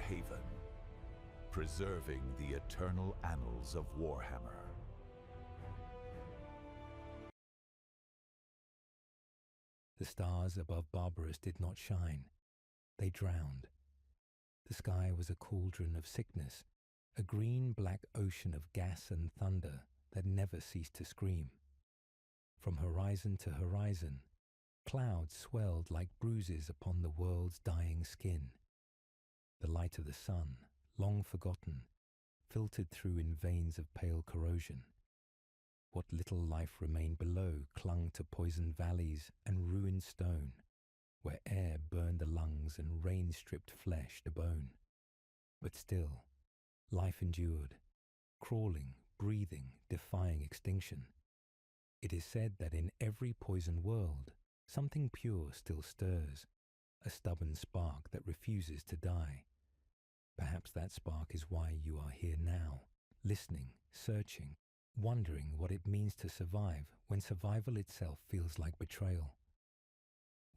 haven, preserving the eternal annals of Warhammer. The stars above Barbarus did not shine. They drowned. The sky was a cauldron of sickness, a green-black ocean of gas and thunder that never ceased to scream. From horizon to horizon, clouds swelled like bruises upon the world's dying skin. The light of the sun, long forgotten, filtered through in veins of pale corrosion. What little life remained below clung to poisoned valleys and ruined stone, where air burned the lungs and rain stripped flesh to bone. But still, life endured, crawling, breathing, defying extinction. It is said that in every poisoned world, something pure still stirs, a stubborn spark that refuses to die. Perhaps that spark is why you are here now, listening, searching, wondering what it means to survive when survival itself feels like betrayal.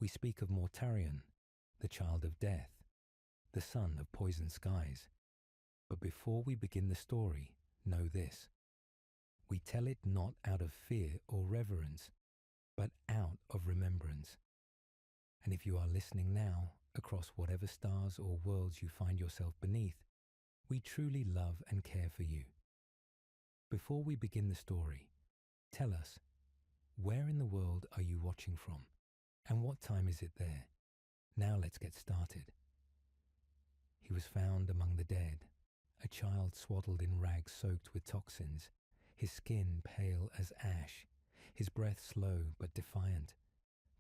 We speak of Mortarion, the child of death, the son of poisoned skies. But before we begin the story, know this. We tell it not out of fear or reverence, but out of remembrance. And if you are listening now, across whatever stars or worlds you find yourself beneath, we truly love and care for you. Before we begin the story, tell us, where in the world are you watching from? And what time is it there? Now let's get started. He was found among the dead, a child swaddled in rags soaked with toxins, his skin pale as ash, his breath slow but defiant.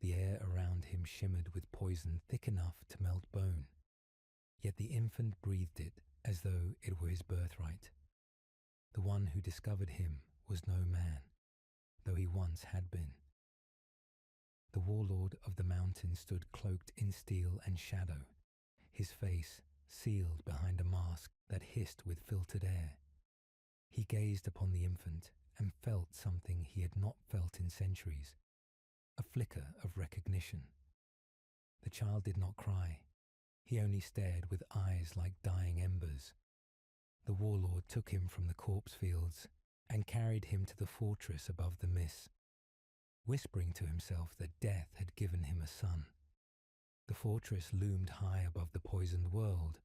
The air around him shimmered with poison thick enough to melt bone. Yet the infant breathed it as though it were his birthright. The one who discovered him was no man, though he once had been. The warlord of the mountain stood cloaked in steel and shadow, his face sealed behind a mask that hissed with filtered air. He gazed upon the infant and felt something he had not felt in centuries, a flicker of recognition. The child did not cry. He only stared with eyes like dying embers. The warlord took him from the corpse fields and carried him to the fortress above the mist, whispering to himself that death had given him a son. The fortress loomed high above the poisoned world,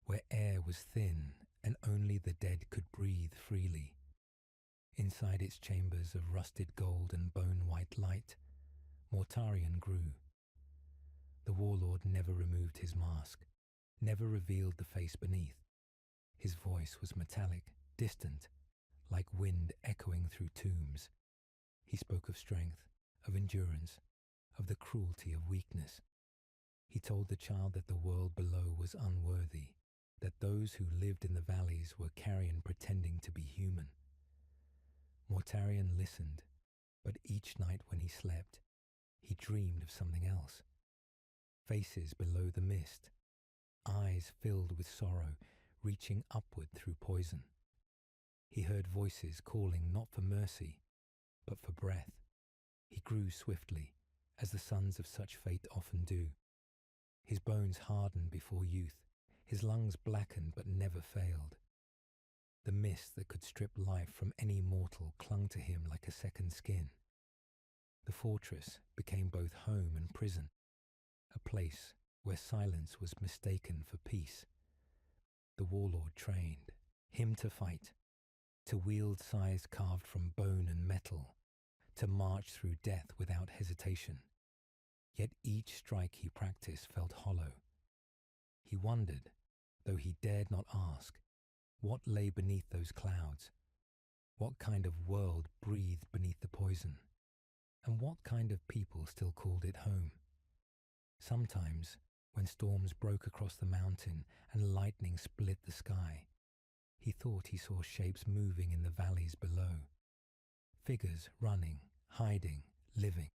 where air was thin and only the dead could breathe freely. Inside its chambers of rusted gold and bone-white light, Mortarion grew. The warlord never removed his mask, never revealed the face beneath. His voice was metallic, distant, like wind echoing through tombs. He spoke of strength, of endurance, of the cruelty of weakness. He told the child that the world below was unworthy, that those who lived in the valleys were carrion pretending to be human. Mortarion listened, but each night when he slept, he dreamed of something else. Faces below the mist, eyes filled with sorrow, reaching upward through poison. He heard voices calling not for mercy, but for breath. He grew swiftly, as the sons of such fate often do. His bones hardened before youth, his lungs blackened but never failed. The mist that could strip life from any mortal clung to him like a second skin. The fortress became both home and prison, a place where silence was mistaken for peace. The warlord trained him to fight, to wield scythes carved from bone and metal, to march through death without hesitation. Yet each strike he practiced felt hollow. He wondered, though he dared not ask, what lay beneath those clouds, what kind of world breathed beneath the poison, and what kind of people still called it home. Sometimes, when storms broke across the mountain and lightning split the sky, he thought he saw shapes moving in the valleys below, figures running, hiding, living.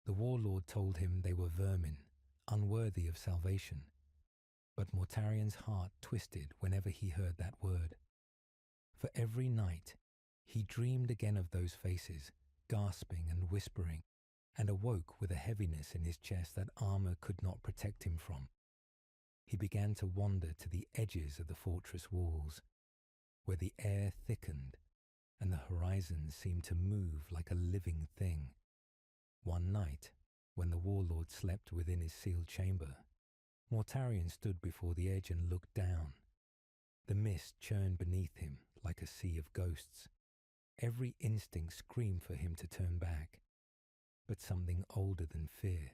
The warlord told him they were vermin, unworthy of salvation. But Mortarion's heart twisted whenever he heard that word. For every night, he dreamed again of those faces, gasping and whispering, and awoke with a heaviness in his chest that armor could not protect him from. He began to wander to the edges of the fortress walls, where the air thickened and the horizon seemed to move like a living thing. One night, when the warlord slept within his sealed chamber, Mortarion stood before the edge and looked down. The mist churned beneath him like a sea of ghosts. Every instinct screamed for him to turn back, but something older than fear,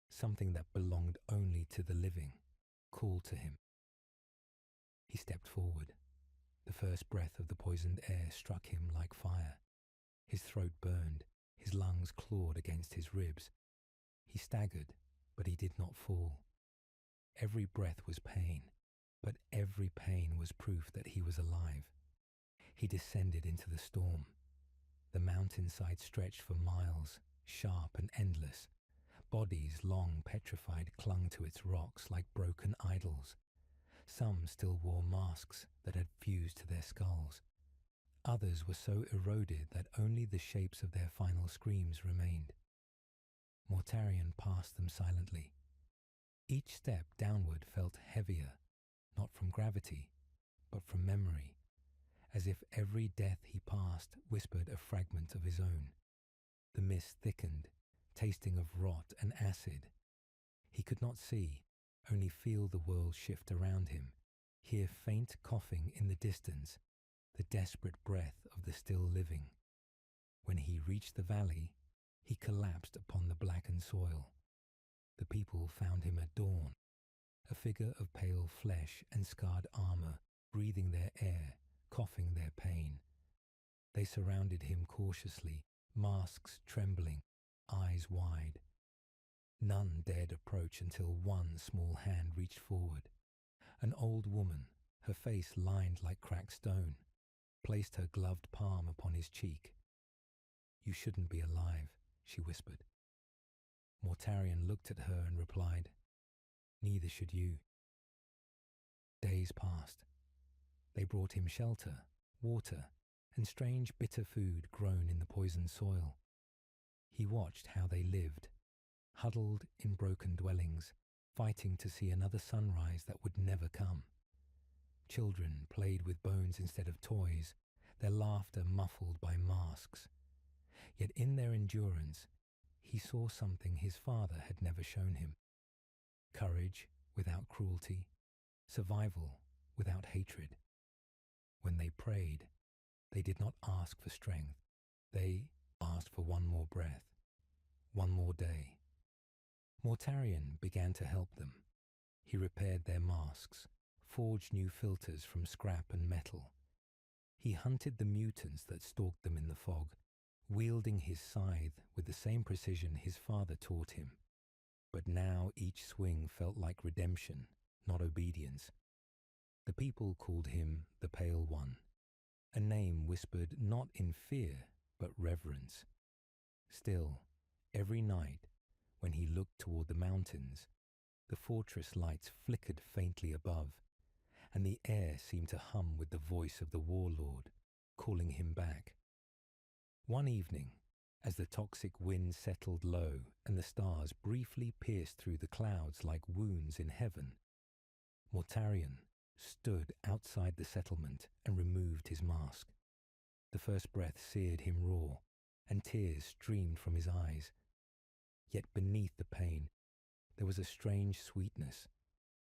something that belonged only to the living, called to him. He stepped forward. The first breath of the poisoned air struck him like fire. His throat burned, his lungs clawed against his ribs. He staggered, but he did not fall. Every breath was pain, but every pain was proof that he was alive. He descended into the storm. The mountainside stretched for miles, sharp and endless. Bodies, long petrified, clung to its rocks like broken idols. Some still wore masks that had fused to their skulls. Others were so eroded that only the shapes of their final screams remained. Mortarion passed them silently. Each step downward felt heavier, not from gravity, but from memory, as if every death he passed whispered a fragment of his own. The mist thickened, tasting of rot and acid. He could not see, only feel the world shift around him, hear faint coughing in the distance, the desperate breath of the still living. When he reached the valley, he collapsed upon the blackened soil. The people found him at dawn, a figure of pale flesh and scarred armor, breathing their air, coughing their pain. They surrounded him cautiously, masks trembling, eyes wide. None dared approach until one small hand reached forward. An old woman, her face lined like cracked stone, placed her gloved palm upon his cheek. "You shouldn't be alive," she whispered. Mortarion looked at her and replied, "Neither should you." Days passed. They brought him shelter, water, and strange bitter food grown in the poisoned soil. He watched how they lived, huddled in broken dwellings, fighting to see another sunrise that would never come. Children played with bones instead of toys, their laughter muffled by masks. Yet in their endurance, he saw something his father had never shown him. Courage without cruelty, survival without hatred. When they prayed, they did not ask for strength. They asked for one more breath, one more day. Mortarion began to help them. He repaired their masks, forged new filters from scrap and metal. He hunted the mutants that stalked them in the fog, wielding his scythe with the same precision his father taught him. But now each swing felt like redemption, not obedience. The people called him the Pale One, a name whispered not in fear but reverence. Still, every night, when he looked toward the mountains, the fortress lights flickered faintly above, and the air seemed to hum with the voice of the warlord, calling him back. One evening, as the toxic wind settled low and the stars briefly pierced through the clouds like wounds in heaven, Mortarion stood outside the settlement and removed his mask. The first breath seared him raw, and tears streamed from his eyes. Yet beneath the pain, there was a strange sweetness,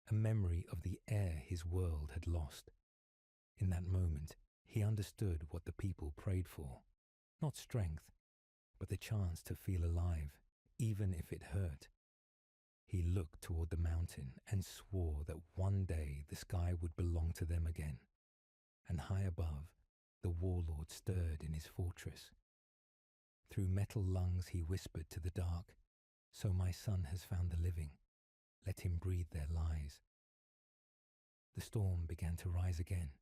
a memory of the air his world had lost. In that moment, he understood what the people prayed for. Not strength, but the chance to feel alive, even if it hurt. He looked toward the mountain and swore that one day the sky would belong to them again. And high above, the warlord stirred in his fortress. Through metal lungs he whispered to the dark, "So my son has found the living. Let him breathe their lies." The storm began to rise again,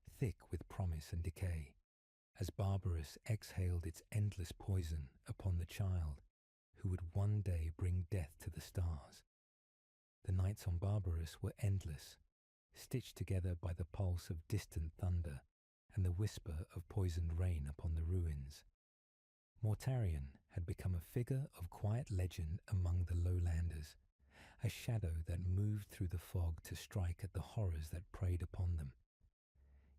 thick with promise and decay, as Barbarus exhaled its endless poison upon the child who would one day bring death to the stars. The nights on Barbarus were endless, stitched together by the pulse of distant thunder and the whisper of poisoned rain upon the ruins. Mortarion had become a figure of quiet legend among the lowlanders, a shadow that moved through the fog to strike at the horrors that preyed upon them.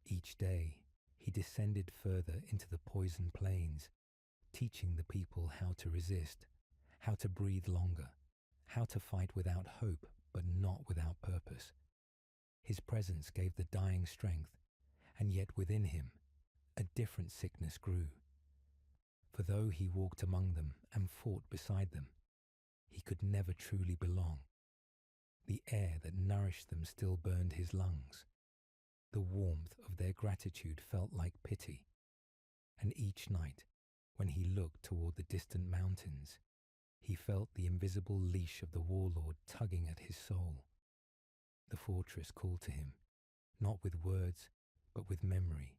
Each day, he descended further into the poison plains, teaching the people how to resist, how to breathe longer, how to fight without hope but not without purpose. His presence gave the dying strength, and yet within him a different sickness grew. For though he walked among them and fought beside them, he could never truly belong. The air that nourished them still burned his lungs. The warmth of their gratitude felt like pity, and each night, when he looked toward the distant mountains, he felt the invisible leash of the warlord tugging at his soul. The fortress called to him, not with words, but with memory,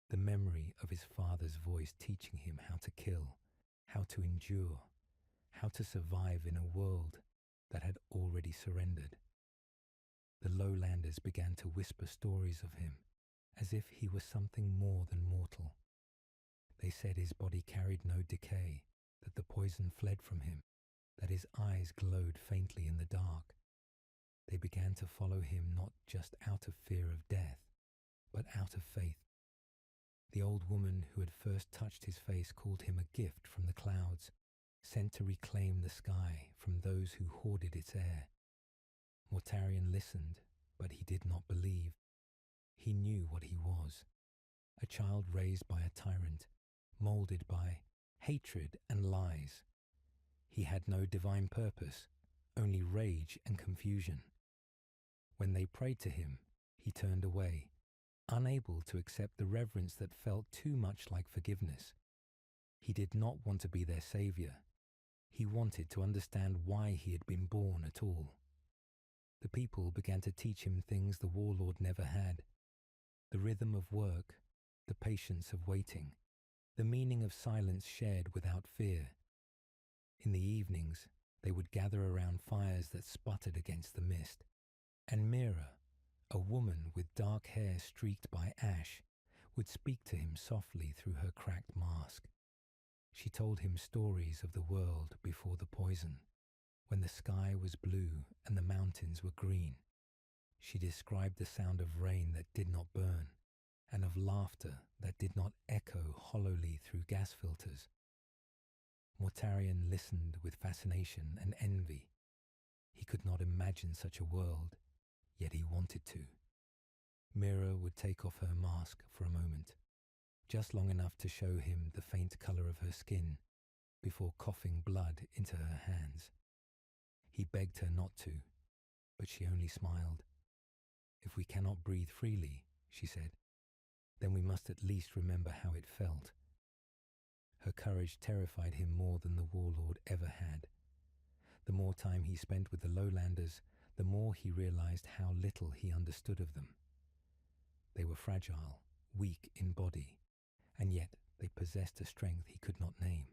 the memory of his father's voice teaching him how to kill, how to endure, how to survive in a world that had already surrendered. The lowlanders began to whisper stories of him, as if he was something more than mortal. They said his body carried no decay, that the poison fled from him, that his eyes glowed faintly in the dark. They began to follow him not just out of fear of death, but out of faith. The old woman who had first touched his face called him a gift from the clouds, sent to reclaim the sky from those who hoarded its air. Mortarion listened, but he did not believe. He knew what he was, a child raised by a tyrant, moulded by hatred and lies. He had no divine purpose, only rage and confusion. When they prayed to him, he turned away, unable to accept the reverence that felt too much like forgiveness. He did not want to be their savior. He wanted to understand why he had been born at all. The people began to teach him things the warlord never had: the rhythm of work, the patience of waiting, the meaning of silence shared without fear. In the evenings, they would gather around fires that sputtered against the mist, and Mira, a woman with dark hair streaked by ash, would speak to him softly through her cracked mask. She told him stories of the world before the poison, when the sky was blue and the mountains were green. She described the sound of rain that did not burn, and of laughter that did not echo hollowly through gas filters. Mortarion listened with fascination and envy. He could not imagine such a world, yet he wanted to. Mira would take off her mask for a moment, just long enough to show him the faint colour of her skin, before coughing blood into her hands. He begged her not to, but she only smiled. "If we cannot breathe freely," she said, "then we must at least remember how it felt." Her courage terrified him more than the warlord ever had. The more time he spent with the lowlanders, the more he realized how little he understood of them. They were fragile, weak in body, and yet they possessed a strength he could not name.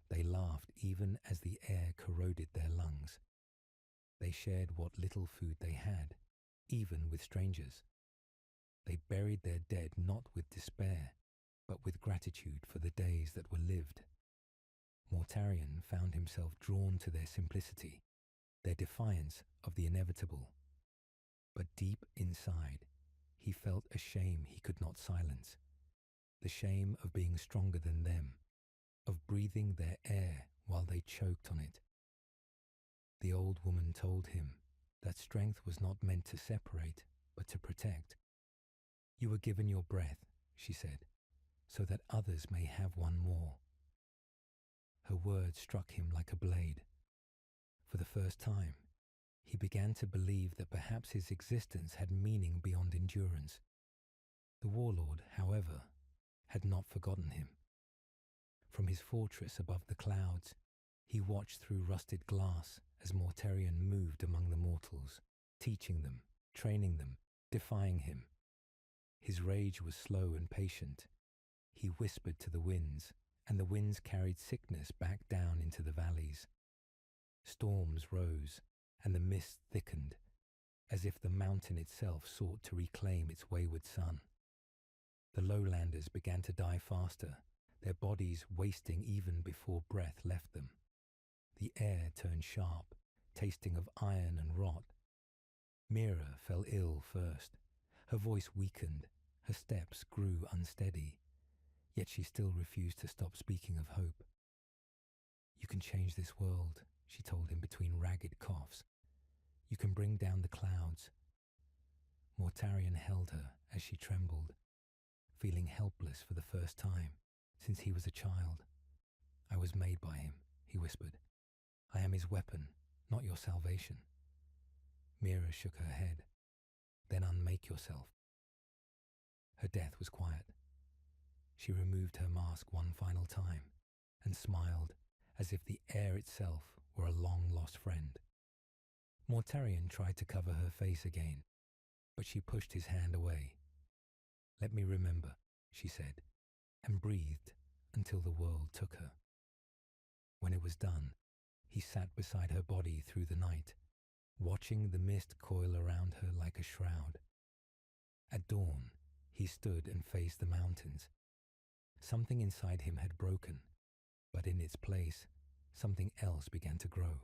They laughed even as the air corroded their lungs. They shared what little food they had, even with strangers. They buried their dead not with despair, but with gratitude for the days that were lived. Mortarion found himself drawn to their simplicity, their defiance of the inevitable. But deep inside, he felt a shame he could not silence, the shame of being stronger than them, of breathing their air while they choked on it. The old woman told him that strength was not meant to separate, but to protect. "You were given your breath," she said, "so that others may have one more." Her words struck him like a blade. For the first time, he began to believe that perhaps his existence had meaning beyond endurance. The warlord, however, had not forgotten him. From his fortress above the clouds, he watched through rusted glass as Mortarion moved among the mortals, teaching them, training them, defying him. His rage was slow and patient. He whispered to the winds, and the winds carried sickness back down into the valleys. Storms rose, and the mist thickened, as if the mountain itself sought to reclaim its wayward son. The lowlanders began to die faster, their bodies wasting even before breath left them. The air turned sharp, tasting of iron and rot. Mira fell ill first. Her voice weakened, her steps grew unsteady, yet she still refused to stop speaking of hope. "You can change this world," she told him between ragged coughs. "You can bring down the clouds." Mortarion held her as she trembled, feeling helpless for the first time since he was a child. "I was made by him," he whispered. "I am his weapon, not your salvation." Mira shook her head. "Then unmake yourself." Her death was quiet. She removed her mask one final time and smiled as if the air itself were a long-lost friend. Mortarion tried to cover her face again, but she pushed his hand away. "Let me remember," she said, and breathed until the world took her. When it was done, he sat beside her body through the night, watching the mist coil around her like a shroud. At dawn, he stood and faced the mountains. Something inside him had broken, but in its place, something else began to grow,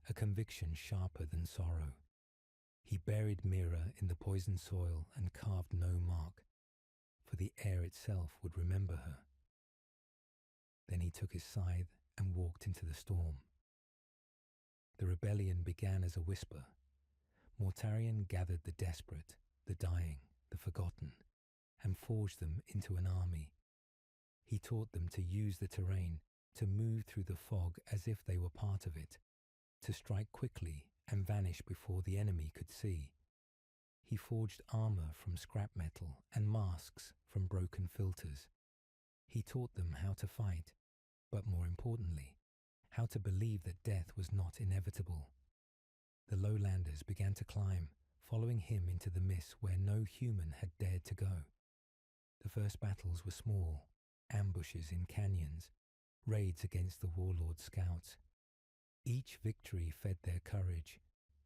a conviction sharper than sorrow. He buried Mira in the poisoned soil and carved no mark, for the air itself would remember her. Then he took his scythe and walked into the storm. The rebellion began as a whisper. Mortarion gathered the desperate, the dying, the forgotten, and forged them into an army. He taught them to use the terrain, to move through the fog as if they were part of it, to strike quickly and vanish before the enemy could see. He forged armor from scrap metal and masks from broken filters. He taught them how to fight, but more importantly, how to believe that death was not inevitable. The lowlanders began to climb, following him into the mist where no human had dared to go. The first battles were small, ambushes in canyons, raids against the warlord scouts. Each victory fed their courage,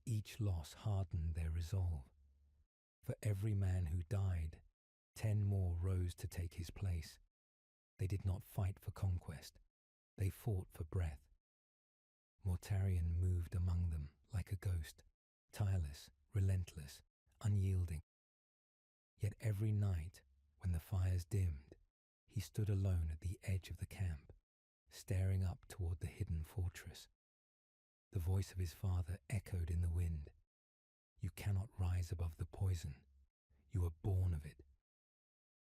each loss hardened their resolve. For every man who died, 10 more rose to take his place. They did not fight for conquest, they fought for breath. Mortarion moved among them like a ghost, tireless, relentless, unyielding. Yet every night, when the fires dimmed, he stood alone at the edge of the camp, staring up toward the hidden fortress. The voice of his father echoed in the wind. "You cannot rise above the poison. You are born of it."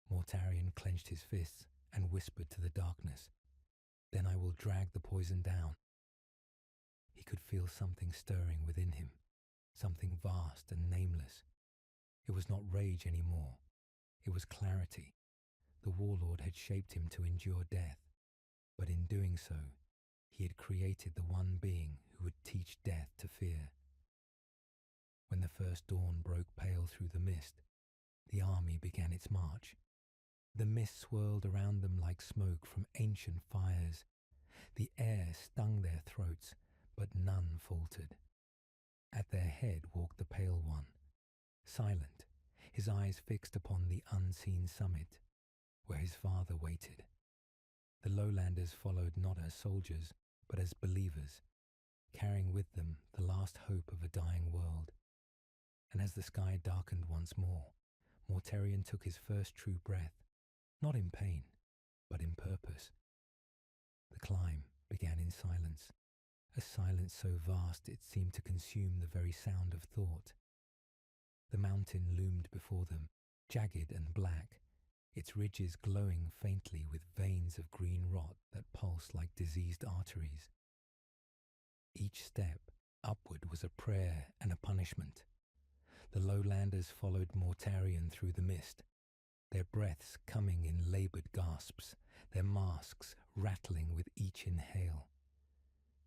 Mortarion clenched his fists and whispered to the darkness, "Then I will drag the poison down." He could feel something stirring within him, something vast and nameless. It was not rage anymore. It was clarity. The warlord had shaped him to endure death, but in doing so, he had created the one being who would teach death to fear. When the first dawn broke pale through the mist, the army began its march. The mist swirled around them like smoke from ancient fires. The air stung their throats, but none faltered. At their head walked the Pale One, silent, his eyes fixed upon the unseen summit, where his father waited. The lowlanders followed not as soldiers, but as believers, carrying with them the last hope of a dying world. And as the sky darkened once more, Mortarion took his first true breath, not in pain, but in purpose. The climb began in silence, a silence so vast it seemed to consume the very sound of thought. The mountain loomed before them, jagged and black, its ridges glowing faintly with veins of green rot that pulsed like diseased arteries. Each step upward was a prayer and a punishment. The lowlanders followed Mortarion through the mist, their breaths coming in laboured gasps, their masks rattling with each inhale.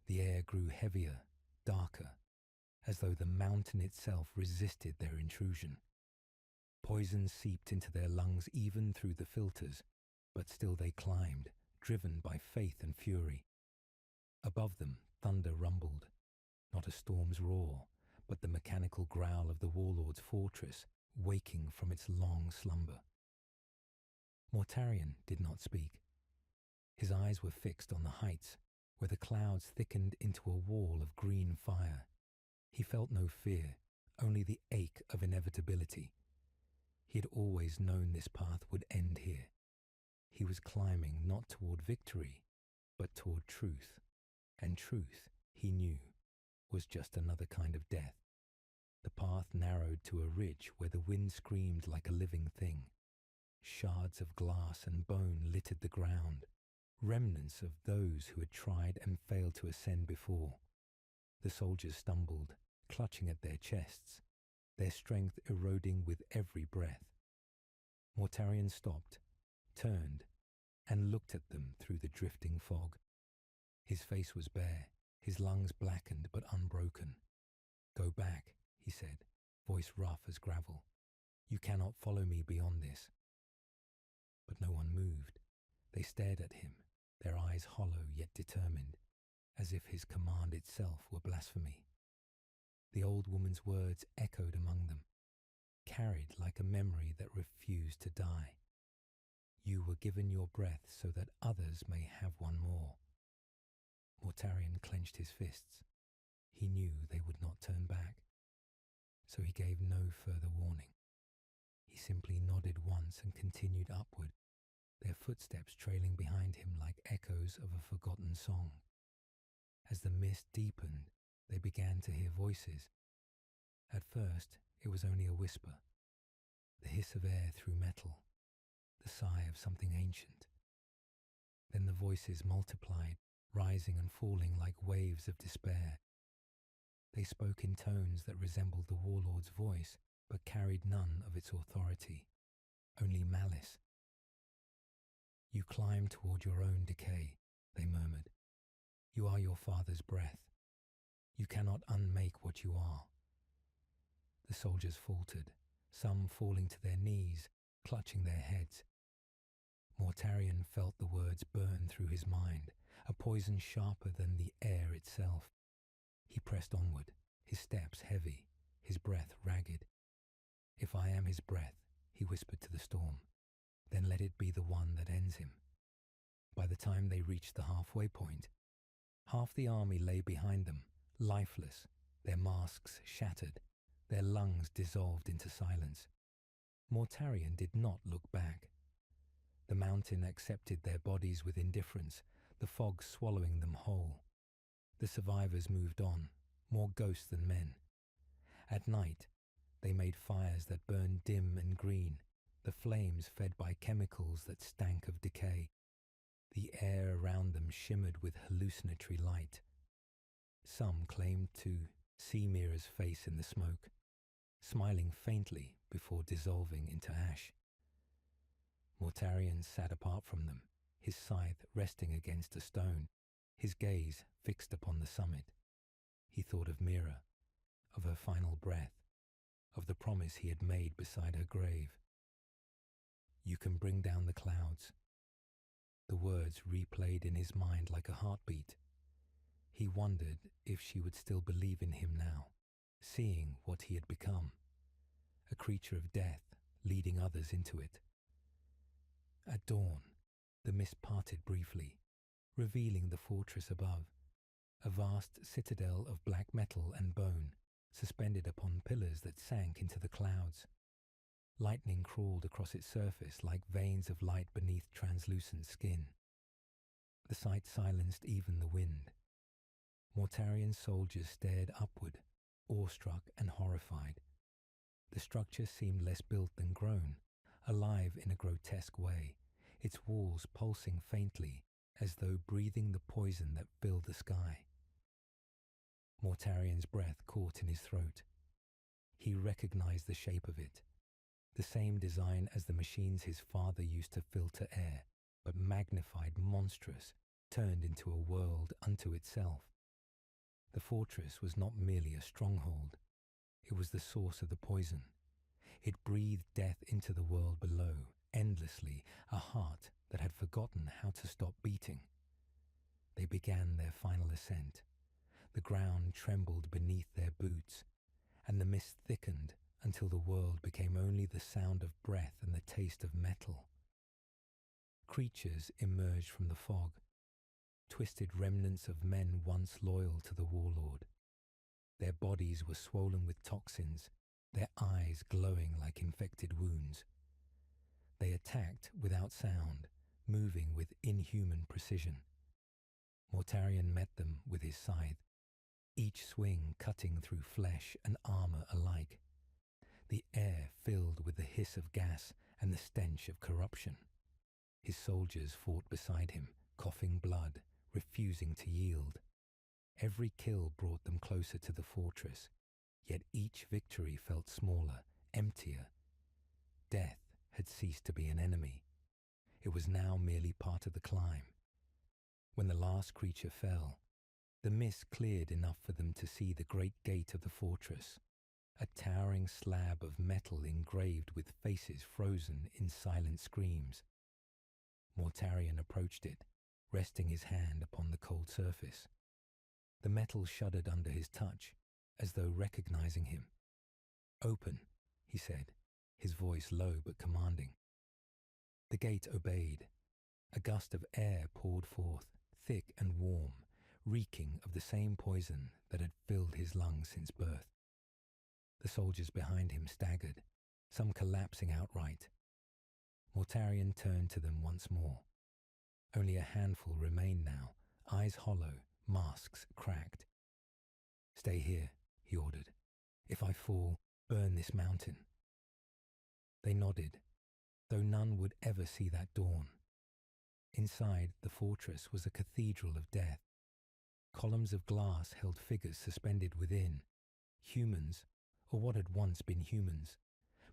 The air grew heavier, darker, as though the mountain itself resisted their intrusion. Poison seeped into their lungs even through the filters, but still they climbed, driven by faith and fury. Above them, thunder rumbled, not a storm's roar, but the mechanical growl of the warlord's fortress, waking from its long slumber. Mortarion did not speak. His eyes were fixed on the heights, where the clouds thickened into a wall of green fire. He felt no fear, only the ache of inevitability. He had always known this path would end here. He was climbing not toward victory, but toward truth. And truth, he knew, was just another kind of death. The path narrowed to a ridge where the wind screamed like a living thing. Shards of glass and bone littered the ground, remnants of those who had tried and failed to ascend before. The soldiers stumbled, clutching at their chests, their strength eroding with every breath. Mortarion stopped, turned, and looked at them through the drifting fog. His face was bare, his lungs blackened but unbroken. "Go back," he said, voice rough as gravel. "You cannot follow me beyond this." But no one moved. They stared at him, their eyes hollow yet determined, as if his command itself were blasphemy. The old woman's words echoed among them, carried like a memory that refused to die. "You were given your breath so that others may have one more." Mortarion clenched his fists. He knew they would not turn back, so he gave no further warning. He simply nodded once and continued upward, their footsteps trailing behind him like echoes of a forgotten song. As the mist deepened, they began to hear voices. At first, it was only a whisper, the hiss of air through metal, the sigh of something ancient. Then the voices multiplied, rising and falling like waves of despair. They spoke in tones that resembled the warlord's voice, but carried none of its authority, only malice. "You climb toward your own decay," they murmured. "You are your father's breath. You cannot unmake what you are." The soldiers faltered, some falling to their knees, clutching their heads. Mortarion felt the words burn through his mind, a poison sharper than the air itself. He pressed onward, his steps heavy, his breath ragged. "If I am his breath," he whispered to the storm, "then let it be the one that ends him." By the time they reached the halfway point, half the army lay behind them, lifeless, their masks shattered, their lungs dissolved into silence. Mortarion did not look back. The mountain accepted their bodies with indifference, the fog swallowing them whole. The survivors moved on, more ghosts than men. At night, they made fires that burned dim and green, the flames fed by chemicals that stank of decay. The air around them shimmered with hallucinatory light. Some claimed to see Mira's face in the smoke, smiling faintly before dissolving into ash. Mortarion sat apart from them, his scythe resting against a stone, his gaze fixed upon the summit. He thought of Mira, of her final breath, of the promise he had made beside her grave. "You can bring down the clouds." The words replayed in his mind like a heartbeat. He wondered if she would still believe in him now, seeing what he had become, a creature of death leading others into it. At dawn, the mist parted briefly, revealing the fortress above, a vast citadel of black metal and bone, suspended upon pillars that sank into the clouds. Lightning crawled across its surface like veins of light beneath translucent skin. The sight silenced even the wind. Mortarion's soldiers stared upward, awestruck and horrified. The structure seemed less built than grown, alive in a grotesque way, its walls pulsing faintly as though breathing the poison that filled the sky. Mortarion's breath caught in his throat. He recognized the shape of it, the same design as the machines his father used to filter air, but magnified, monstrous, turned into a world unto itself. The fortress was not merely a stronghold. It was the source of the poison. It breathed death into the world below, endlessly, a heart that had forgotten how to stop beating. They began their final ascent. The ground trembled beneath their boots, and the mist thickened until the world became only the sound of breath and the taste of metal. Creatures emerged from the fog, twisted remnants of men once loyal to the warlord. Their bodies were swollen with toxins, their eyes glowing like infected wounds. They attacked without sound, moving with inhuman precision. Mortarion met them with his scythe, each swing cutting through flesh and armor alike. The air filled with the hiss of gas and the stench of corruption. His soldiers fought beside him, coughing blood, refusing to yield. Every kill brought them closer to the fortress, yet each victory felt smaller, emptier. Death had ceased to be an enemy. It was now merely part of the climb. When the last creature fell, the mist cleared enough for them to see the great gate of the fortress, a towering slab of metal engraved with faces frozen in silent screams. Mortarion approached it, resting his hand upon the cold surface. The metal shuddered under his touch, as though recognizing him. "Open," he said, his voice low but commanding. The gate obeyed. A gust of air poured forth, thick and warm, reeking of the same poison that had filled his lungs since birth. The soldiers behind him staggered, some collapsing outright. Mortarion turned to them once more. Only a handful remained now, eyes hollow, masks cracked. "Stay here," he ordered. "If I fall, burn this mountain." They nodded, though none would ever see that dawn. Inside the fortress was a cathedral of death. Columns of glass held figures suspended within, humans, or what had once been humans,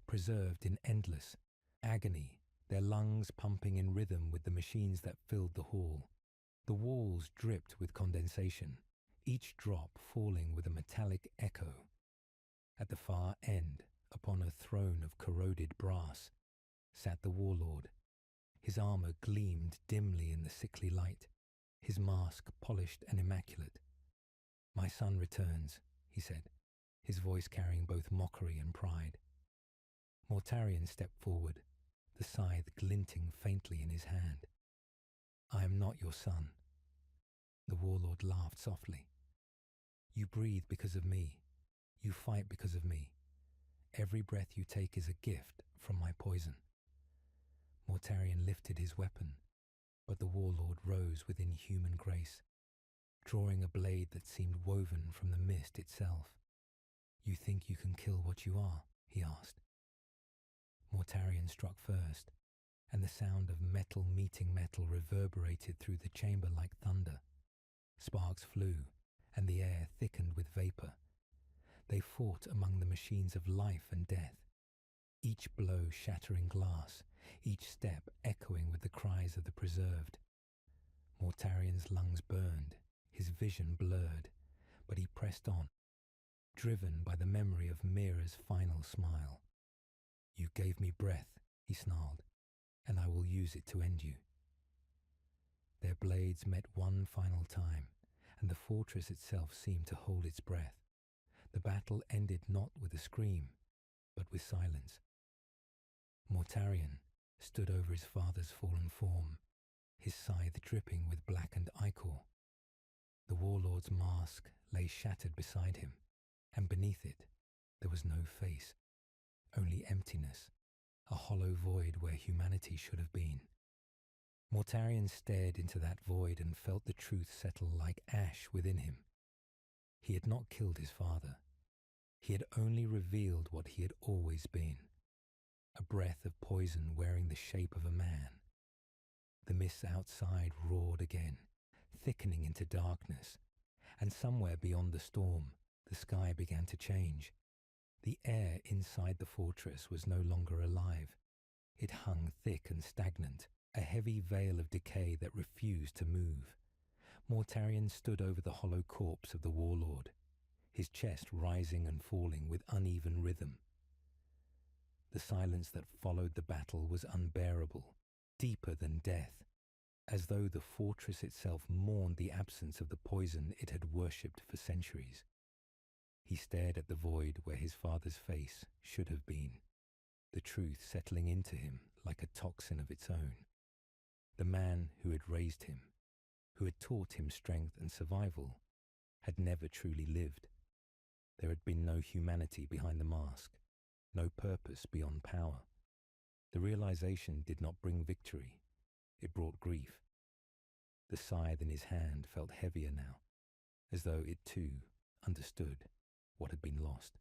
preserved in endless agony, their lungs pumping in rhythm with the machines that filled the hall. The walls dripped with condensation, each drop falling with a metallic echo. At the far end, upon a throne of corroded brass, sat the warlord. His armor gleamed dimly in the sickly light, his mask polished and immaculate. "My son returns," he said, his voice carrying both mockery and pride. Mortarion stepped forward, the scythe glinting faintly in his hand. "I am not your son." The warlord laughed softly. "You breathe because of me. You fight because of me. Every breath you take is a gift from my poison." Mortarion lifted his weapon, but the warlord rose with inhuman grace, drawing a blade that seemed woven from the mist itself. "You think you can kill what you are?" he asked. Mortarion struck first, and the sound of metal meeting metal reverberated through the chamber like thunder. Sparks flew, and the air thickened with vapor. They fought among the machines of life and death, each blow shattering glass, each step echoing with the cries of the preserved. Mortarion's lungs burned, his vision blurred, but he pressed on, driven by the memory of Mira's final smile. "You gave me breath," he snarled, "and I will use it to end you." Their blades met one final time, and the fortress itself seemed to hold its breath. The battle ended not with a scream, but with silence. Mortarion stood over his father's fallen form, his scythe dripping with blackened ichor. The warlord's mask lay shattered beside him, and beneath it there was no face, only emptiness, a hollow void where humanity should have been. Mortarion stared into that void and felt the truth settle like ash within him. He had not killed his father. He had only revealed what he had always been, a breath of poison wearing the shape of a man. The mists outside roared again, thickening into darkness, and somewhere beyond the storm, the sky began to change. The air inside the fortress was no longer alive. It hung thick and stagnant, a heavy veil of decay that refused to move. Mortarion stood over the hollow corpse of the warlord, his chest rising and falling with uneven rhythm. The silence that followed the battle was unbearable, deeper than death, as though the fortress itself mourned the absence of the poison it had worshipped for centuries. He stared at the void where his father's face should have been, the truth settling into him like a toxin of its own. The man who had raised him, who had taught him strength and survival, had never truly lived. There had been no humanity behind the mask, no purpose beyond power. The realization did not bring victory, it brought grief. The scythe in his hand felt heavier now, as though it too understood what had been lost.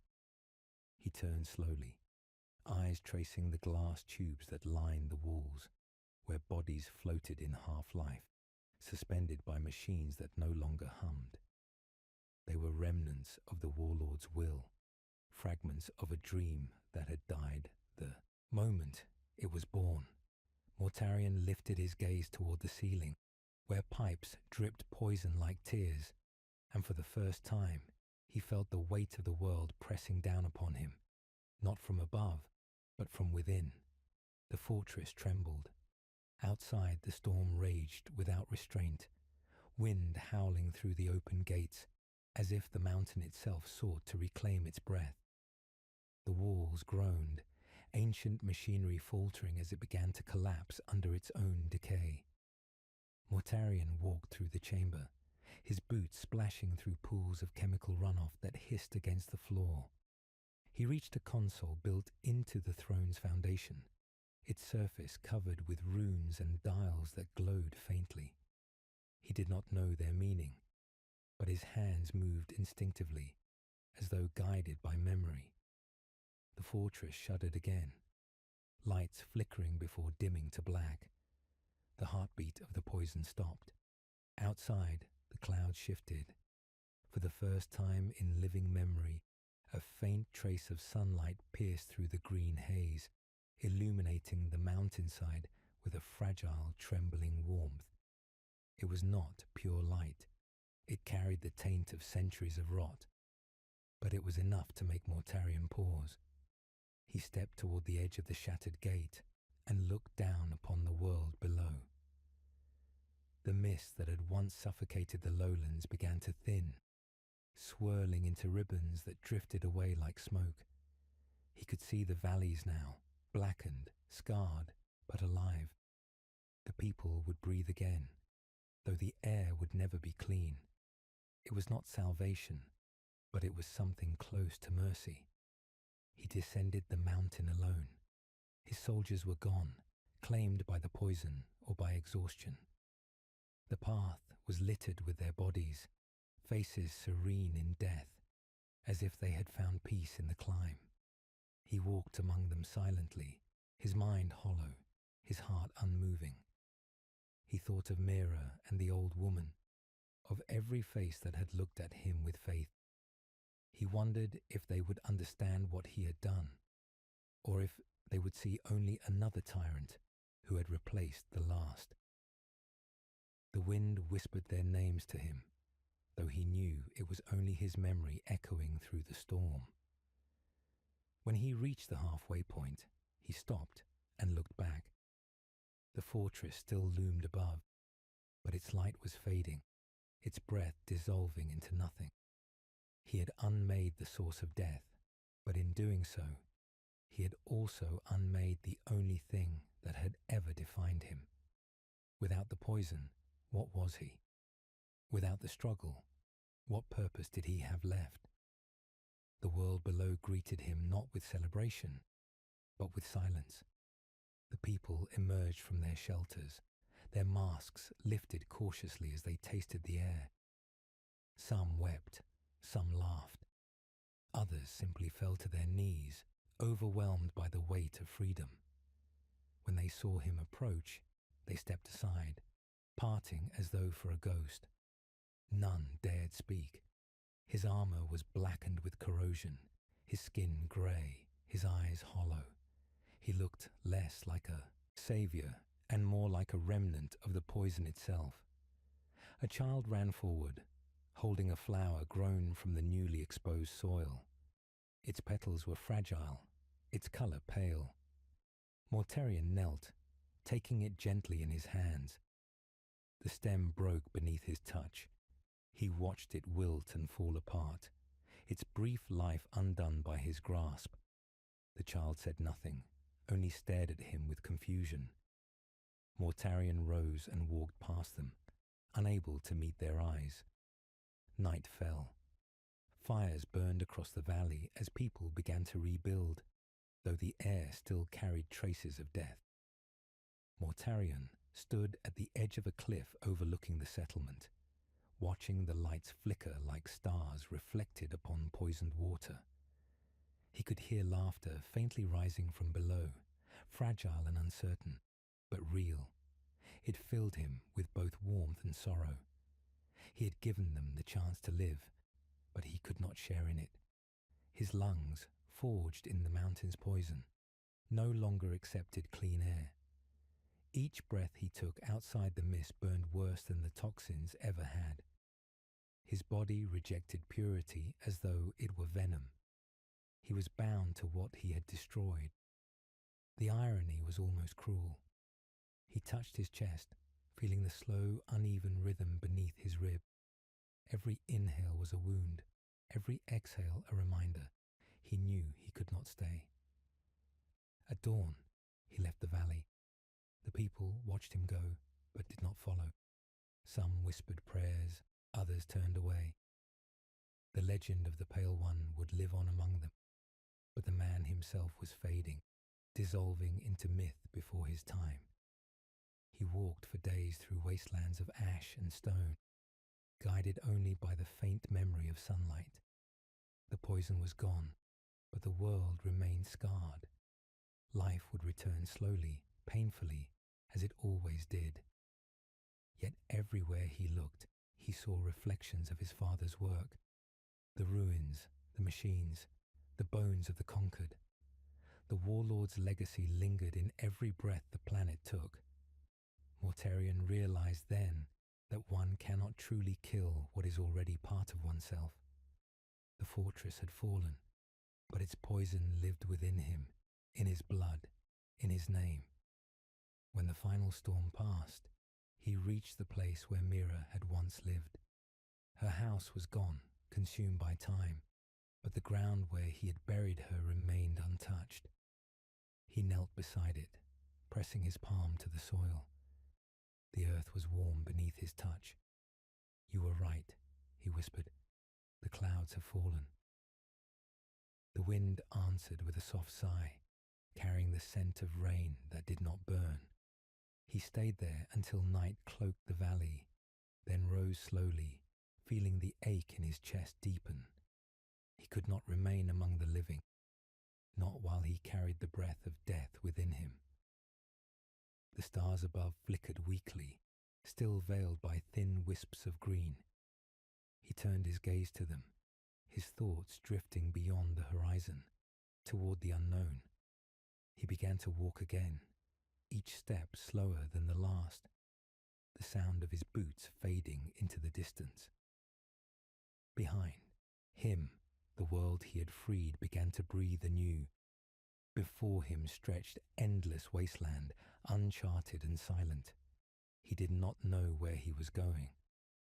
He turned slowly, eyes tracing the glass tubes that lined the walls, where bodies floated in half-life, suspended by machines that no longer hummed. They were remnants of the warlord's will, fragments of a dream that had died the moment it was born. Mortarion lifted his gaze toward the ceiling, where pipes dripped poison like tears, and for the first time he felt the weight of the world pressing down upon him, not from above, but from within. The fortress trembled. Outside, the storm raged without restraint, wind howling through the open gates, as if the mountain itself sought to reclaim its breath. The walls groaned, ancient machinery faltering as it began to collapse under its own decay. Mortarion walked through the chamber, his boots splashing through pools of chemical runoff that hissed against the floor. He reached a console built into the throne's foundation, its surface covered with runes and dials that glowed faintly. He did not know their meaning, but his hands moved instinctively, as though guided by memory. The fortress shuddered again, lights flickering before dimming to black. The heartbeat of the poison stopped. Outside, the clouds shifted. For the first time in living memory, a faint trace of sunlight pierced through the green haze, illuminating the mountainside with a fragile, trembling warmth. It was not pure light. It carried the taint of centuries of rot, but it was enough to make Mortarion pause. He stepped toward the edge of the shattered gate and looked down upon the world below. The mist that had once suffocated the lowlands began to thin, swirling into ribbons that drifted away like smoke. He could see the valleys now, blackened, scarred, but alive. The people would breathe again, though the air would never be clean. It was not salvation, but it was something close to mercy. He descended the mountain alone. His soldiers were gone, claimed by the poison or by exhaustion. The path was littered with their bodies, faces serene in death, as if they had found peace in the climb. He walked among them silently, his mind hollow, his heart unmoving. He thought of Mira and the old woman, of every face that had looked at him with faith. He wondered if they would understand what he had done, or if they would see only another tyrant who had replaced the last. The wind whispered their names to him, though he knew it was only his memory echoing through the storm. When he reached the halfway point, he stopped and looked back. The fortress still loomed above, but its light was fading, its breath dissolving into nothing. He had unmade the source of death, but in doing so, he had also unmade the only thing that had ever defined him. Without the poison, what was he? Without the struggle, what purpose did he have left? The world below greeted him not with celebration, but with silence. The people emerged from their shelters, their masks lifted cautiously as they tasted the air. Some wept, some laughed. Others simply fell to their knees, overwhelmed by the weight of freedom. When they saw him approach, they stepped aside, parting as though for a ghost. None dared speak. His armor was blackened with corrosion, his skin grey, his eyes hollow. He looked less like a savior and more like a remnant of the poison itself. A child ran forward, holding a flower grown from the newly exposed soil. Its petals were fragile, its colour pale. Mortarion knelt, taking it gently in his hands. The stem broke beneath his touch. He watched it wilt and fall apart, its brief life undone by his grasp. The child said nothing, only stared at him with confusion. Mortarion rose and walked past them, unable to meet their eyes. Night fell. Fires burned across the valley as people began to rebuild, though the air still carried traces of death. Mortarion stood at the edge of a cliff overlooking the settlement, watching the lights flicker like stars reflected upon poisoned water. He could hear laughter faintly rising from below, fragile and uncertain, but real. It filled him with both warmth and sorrow. He had given them the chance to live, but he could not share in it. His lungs, forged in the mountain's poison, no longer accepted clean air. Each breath he took outside the mist burned worse than the toxins ever had. His body rejected purity as though it were venom. He was bound to what he had destroyed. The irony was almost cruel. He touched his chest, feeling the slow, uneven rhythm beneath his rib. Every inhale was a wound, every exhale a reminder. He knew he could not stay. At dawn, he left the valley. The people watched him go, but did not follow. Some whispered prayers, others turned away. The legend of the Pale One would live on among them, but the man himself was fading, dissolving into myth before his time. He walked for days through wastelands of ash and stone, guided only by the faint memory of sunlight. The poison was gone, but the world remained scarred. Life would return slowly, painfully, as it always did. Yet everywhere he looked, he saw reflections of his father's work. The ruins, the machines, the bones of the conquered. The warlord's legacy lingered in every breath the planet took. Mortarion realized then that one cannot truly kill what is already part of oneself. The fortress had fallen, but its poison lived within him, in his blood, in his name. When the final storm passed, he reached the place where Mira had once lived. Her house was gone, consumed by time, but the ground where he had buried her remained untouched. He knelt beside it, pressing his palm to the soil. The earth was warm beneath his touch. "You were right," he whispered. "The clouds have fallen." The wind answered with a soft sigh, carrying the scent of rain that did not burn. He stayed there until night cloaked the valley, then rose slowly, feeling the ache in his chest deepen. He could not remain among the living, not while he carried the breath of death within him. The stars above flickered weakly, still veiled by thin wisps of green. He turned his gaze to them, his thoughts drifting beyond the horizon, toward the unknown. He began to walk again, each step slower than the last, the sound of his boots fading into the distance. Behind him, the world he had freed began to breathe anew. Before him stretched endless wasteland, uncharted and silent. He did not know where he was going,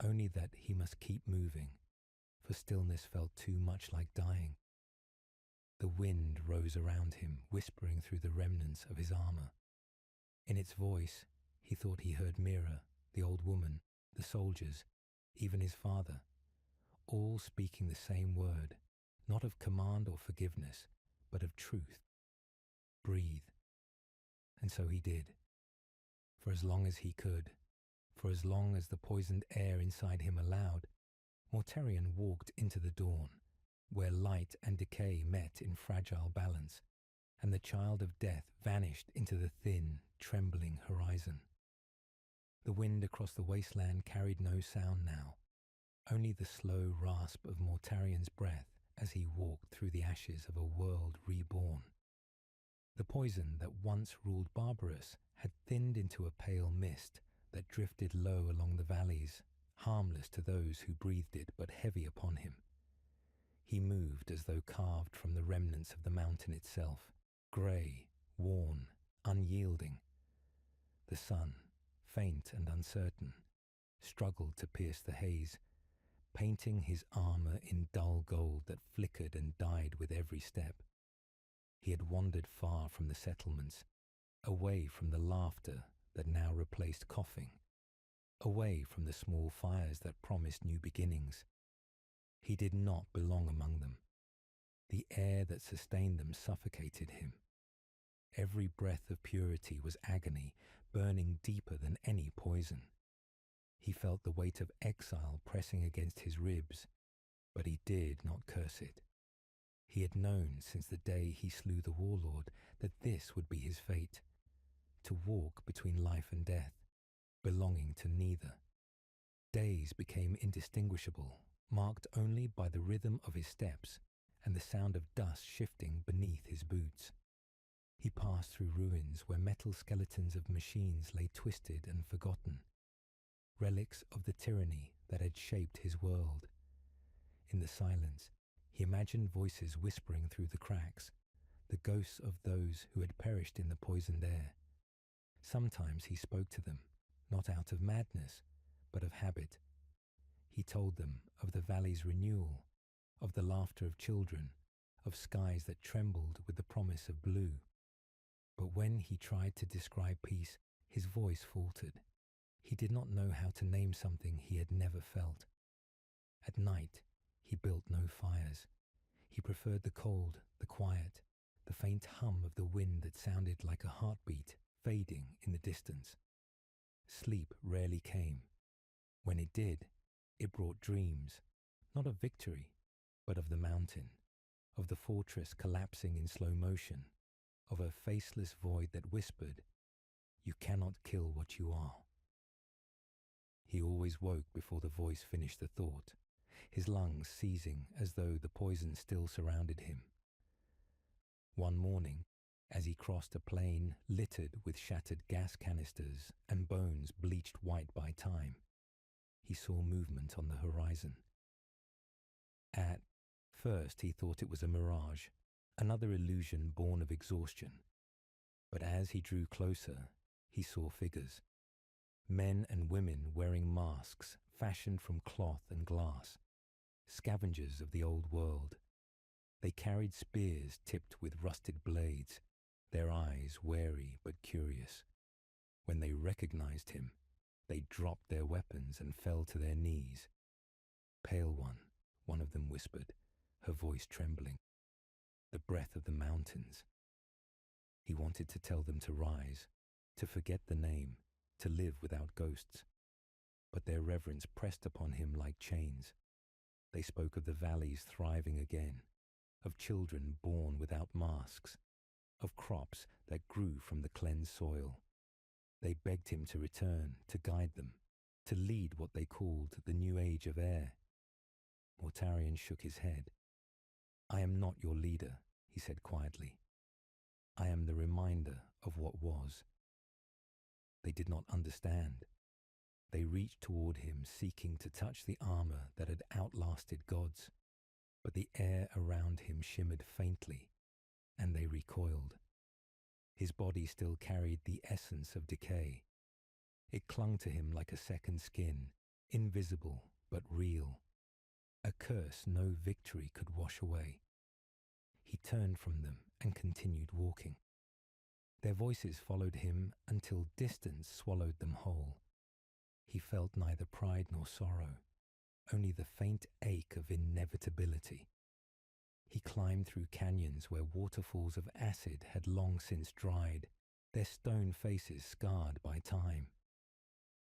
only that he must keep moving, for stillness felt too much like dying. The wind rose around him, whispering through the remnants of his armor. In its voice, he thought he heard Mira, the old woman, the soldiers, even his father, all speaking the same word, not of command or forgiveness, but of truth. Breathe. And so he did. For as long as he could, for as long as the poisoned air inside him allowed, Mortarion walked into the dawn, where light and decay met in fragile balance, and the child of death vanished into the thin, trembling horizon. The wind across the wasteland carried no sound now, only the slow rasp of Mortarion's breath as he walked through the ashes of a world reborn. The poison that once ruled Barbarus had thinned into a pale mist that drifted low along the valleys, harmless to those who breathed it but heavy upon him. He moved as though carved from the remnants of the mountain itself, grey, worn, unyielding. The sun, faint and uncertain, struggled to pierce the haze, painting his armor in dull gold that flickered and died with every step. He had wandered far from the settlements, away from the laughter that now replaced coughing, away from the small fires that promised new beginnings. He did not belong among them. The air that sustained them suffocated him. Every breath of purity was agony, burning deeper than any poison. He felt the weight of exile pressing against his ribs, but he did not curse it. He had known since the day he slew the warlord that this would be his fate, to walk between life and death, belonging to neither. Days became indistinguishable, marked only by the rhythm of his steps and the sound of dust shifting beneath his boots. He passed through ruins where metal skeletons of machines lay twisted and forgotten, relics of the tyranny that had shaped his world. In the silence, he imagined voices whispering through the cracks, the ghosts of those who had perished in the poisoned air. Sometimes he spoke to them, not out of madness, but of habit. He told them of the valley's renewal, of the laughter of children, of skies that trembled with the promise of blue. But when he tried to describe peace, his voice faltered. He did not know how to name something he had never felt. At night, he built no fires. He preferred the cold, the quiet, the faint hum of the wind that sounded like a heartbeat fading in the distance. Sleep rarely came. When it did, it brought dreams, not of victory, but of the mountain, of the fortress collapsing in slow motion, of a faceless void that whispered, "You cannot kill what you are." He always woke before the voice finished the thought, his lungs seizing as though the poison still surrounded him. One morning, as he crossed a plain littered with shattered gas canisters and bones bleached white by time, he saw movement on the horizon. At first he thought it was a mirage, another illusion born of exhaustion. But as he drew closer, he saw figures. Men and women wearing masks fashioned from cloth and glass, scavengers of the old world. They carried spears tipped with rusted blades, their eyes wary but curious. When they recognized him, they dropped their weapons and fell to their knees. "Pale one of them whispered, her voice trembling. "The breath of the mountains." He wanted to tell them to rise, to forget the name, to live without ghosts. But their reverence pressed upon him like chains. They spoke of the valleys thriving again, of children born without masks, of crops that grew from the cleansed soil. They begged him to return, to guide them, to lead what they called the new age of air. Mortarion shook his head. "I am not your leader," he said quietly. "I am the reminder of what was." They did not understand. They reached toward him, seeking to touch the armor that had outlasted gods. But the air around him shimmered faintly, and they recoiled. His body still carried the essence of decay. It clung to him like a second skin, invisible but real. A curse no victory could wash away. He turned from them and continued walking. Their voices followed him until distance swallowed them whole. He felt neither pride nor sorrow, only the faint ache of inevitability. He climbed through canyons where waterfalls of acid had long since dried, their stone faces scarred by time.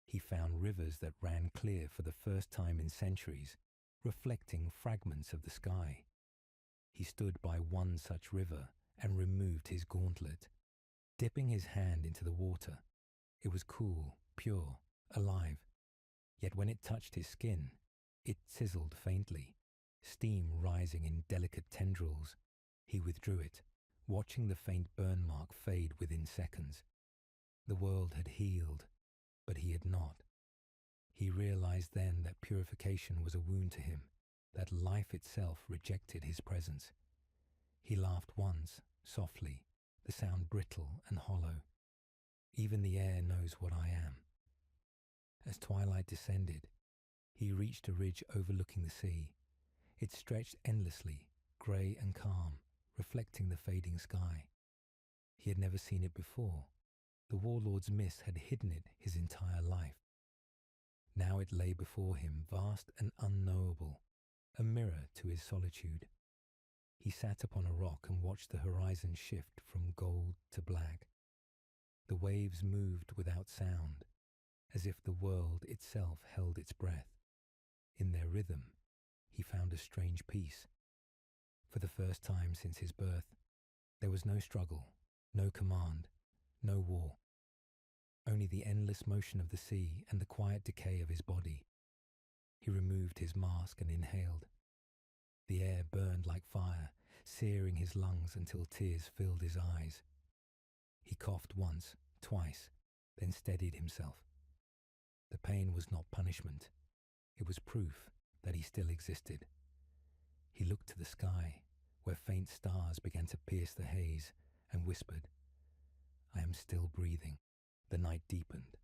He found rivers that ran clear for the first time in centuries, reflecting fragments of the sky. He stood by one such river and removed his gauntlet, dipping his hand into the water. It was cool, pure, alive. Yet when it touched his skin, it sizzled faintly, steam rising in delicate tendrils. He withdrew it, watching the faint burn mark fade within seconds. The world had healed, but he had not. He realized then that purification was a wound to him, that life itself rejected his presence. He laughed once, softly, the sound brittle and hollow. "Even the air knows what I am." As twilight descended, he reached a ridge overlooking the sea. It stretched endlessly, grey and calm, reflecting the fading sky. He had never seen it before. The warlord's mist had hidden it his entire life. Now it lay before him, vast and unknowable, a mirror to his solitude. He sat upon a rock and watched the horizon shift from gold to black. The waves moved without sound, as if the world itself held its breath. In their rhythm, he found a strange peace. For the first time since his birth, there was no struggle, no command, no war. Only the endless motion of the sea and the quiet decay of his body. He removed his mask and inhaled. The air burned like fire, searing his lungs until tears filled his eyes. He coughed once, twice, then steadied himself. The pain was not punishment. It was proof that he still existed. He looked to the sky, where faint stars began to pierce the haze, and whispered, "I am still breathing." The night deepened.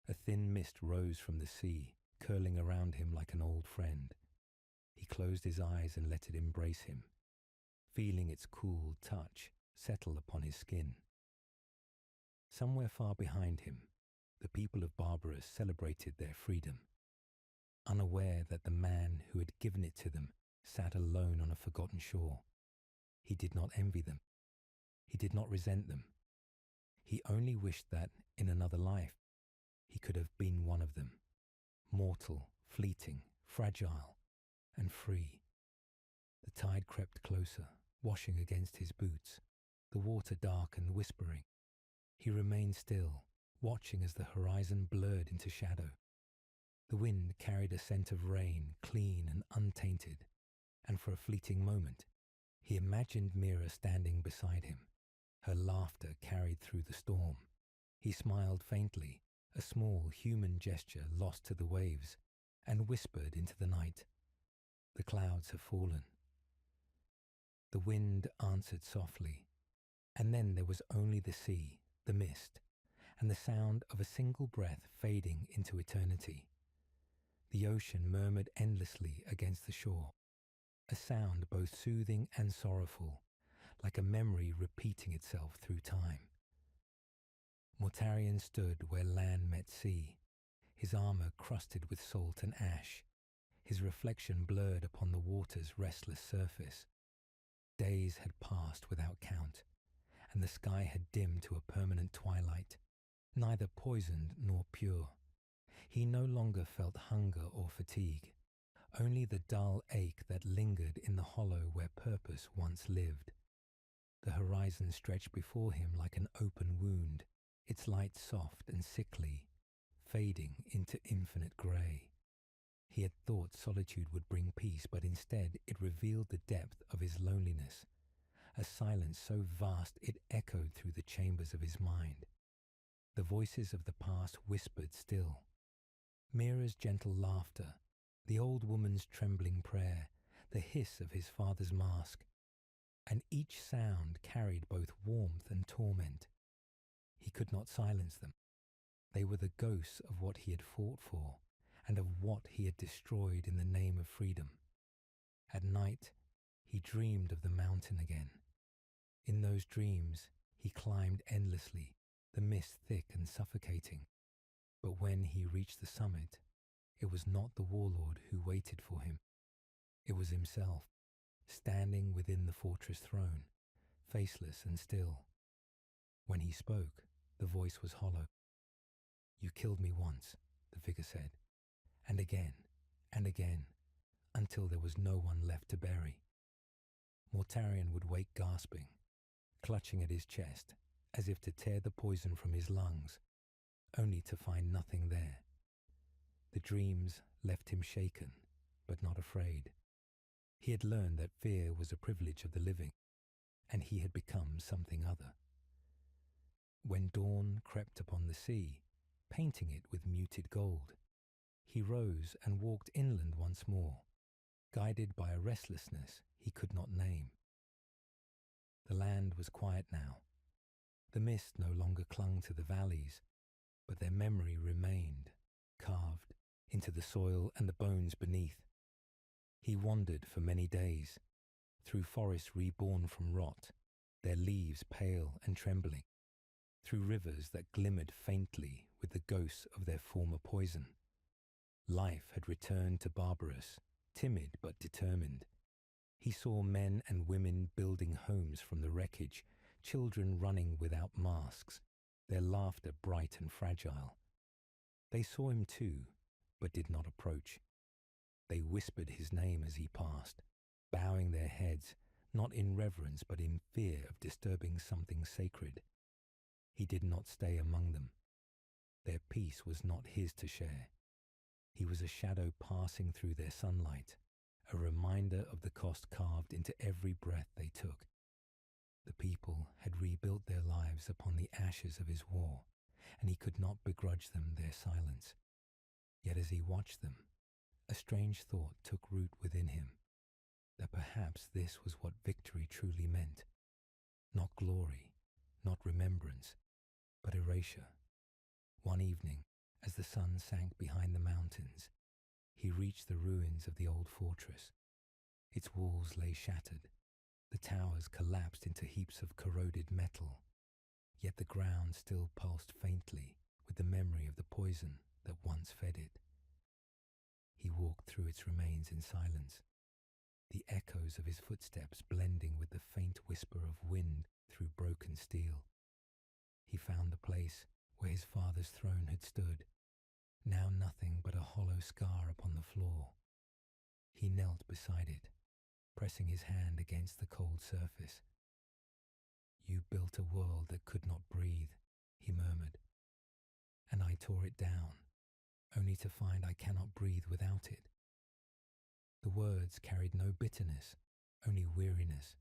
A thin mist rose from the sea, curling around him like an old friend. He closed his eyes and let it embrace him, feeling its cool touch settle upon his skin. Somewhere far behind him, the people of Barbarus celebrated their freedom, unaware that the man who had given it to them sat alone on a forgotten shore. He did not envy them. He did not resent them. He only wished that, in another life, he could have been one of them, mortal, fleeting, fragile, and free. The tide crept closer, washing against his boots, the water dark and whispering. He remained still, watching as the horizon blurred into shadow. The wind carried a scent of rain, clean and untainted, and for a fleeting moment, he imagined Mira standing beside him. Her laughter carried through the storm. He smiled faintly, a small human gesture lost to the waves, and whispered into the night, "The clouds have fallen." The wind answered softly, and then there was only the sea, the mist, and the sound of a single breath fading into eternity. The ocean murmured endlessly against the shore, a sound both soothing and sorrowful, like a memory repeating itself through time. Mortarion stood where land met sea, his armor crusted with salt and ash, his reflection blurred upon the water's restless surface. Days had passed without count, and the sky had dimmed to a permanent twilight, neither poisoned nor pure. He no longer felt hunger or fatigue, only the dull ache that lingered in the hollow where purpose once lived. The horizon stretched before him like an open wound, its light soft and sickly, fading into infinite grey. He had thought solitude would bring peace, but instead it revealed the depth of his loneliness, a silence so vast it echoed through the chambers of his mind. The voices of the past whispered still. Mira's gentle laughter, the old woman's trembling prayer, the hiss of his father's mask, and each sound carried both warmth and torment. He could not silence them. They were the ghosts of what he had fought for, and of what he had destroyed in the name of freedom. At night, he dreamed of the mountain again. In those dreams, he climbed endlessly, the mist thick and suffocating. But when he reached the summit, it was not the warlord who waited for him. It was himself, standing within the fortress throne, faceless and still. When he spoke, the voice was hollow. "You killed me once," the figure said, and again, until there was no one left to bury. Mortarion would wake gasping, clutching at his chest, as if to tear the poison from his lungs, only to find nothing there. The dreams left him shaken, but not afraid. He had learned that fear was a privilege of the living, and he had become something other. When dawn crept upon the sea, painting it with muted gold, he rose and walked inland once more, guided by a restlessness he could not name. The land was quiet now. The mist no longer clung to the valleys, but their memory remained, carved into the soil and the bones beneath. He wandered for many days, through forests reborn from rot, their leaves pale and trembling, through rivers that glimmered faintly with the ghosts of their former poison. Life had returned to Barbarus, timid but determined. He saw men and women building homes from the wreckage, children running without masks, their laughter bright and fragile. They saw him too, but did not approach. They whispered his name as he passed, bowing their heads, not in reverence but in fear of disturbing something sacred. He did not stay among them. Their peace was not his to share. He was a shadow passing through their sunlight, a reminder of the cost carved into every breath they took. The people had rebuilt their lives upon the ashes of his war, and he could not begrudge them their silence. Yet as he watched them, a strange thought took root within him, that perhaps this was what victory truly meant. Not glory, not remembrance, but erasure. One evening, as the sun sank behind the mountains, he reached the ruins of the old fortress. Its walls lay shattered, the towers collapsed into heaps of corroded metal, yet the ground still pulsed faintly with the memory of the poison that once fed it. He walked through its remains in silence, the echoes of his footsteps blending with the faint whisper of wind through broken steel. He found the place where his father's throne had stood, now nothing but a hollow scar upon the floor. He knelt beside it, pressing his hand against the cold surface. "You built a world that could not breathe," he murmured, "and I tore it down, only to find I cannot breathe without it." The words carried no bitterness, only weariness.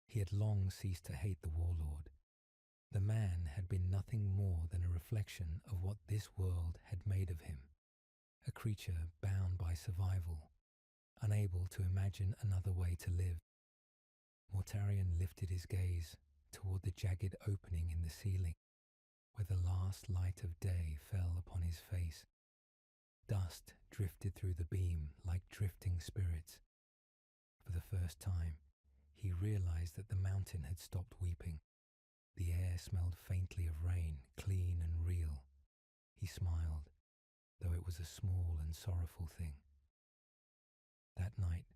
He had long ceased to hate the warlord. The man had been nothing more than a reflection of what this world had made of him, a creature bound by survival, unable to imagine another way to live. Mortarion lifted his gaze toward the jagged opening in the ceiling, where the last light of day fell upon his face. Dust drifted through the beam like drifting spirits. For the first time, he realized that the mountain had stopped weeping. The air smelled faintly of rain, clean and real. He smiled, though it was a small and sorrowful thing. That night,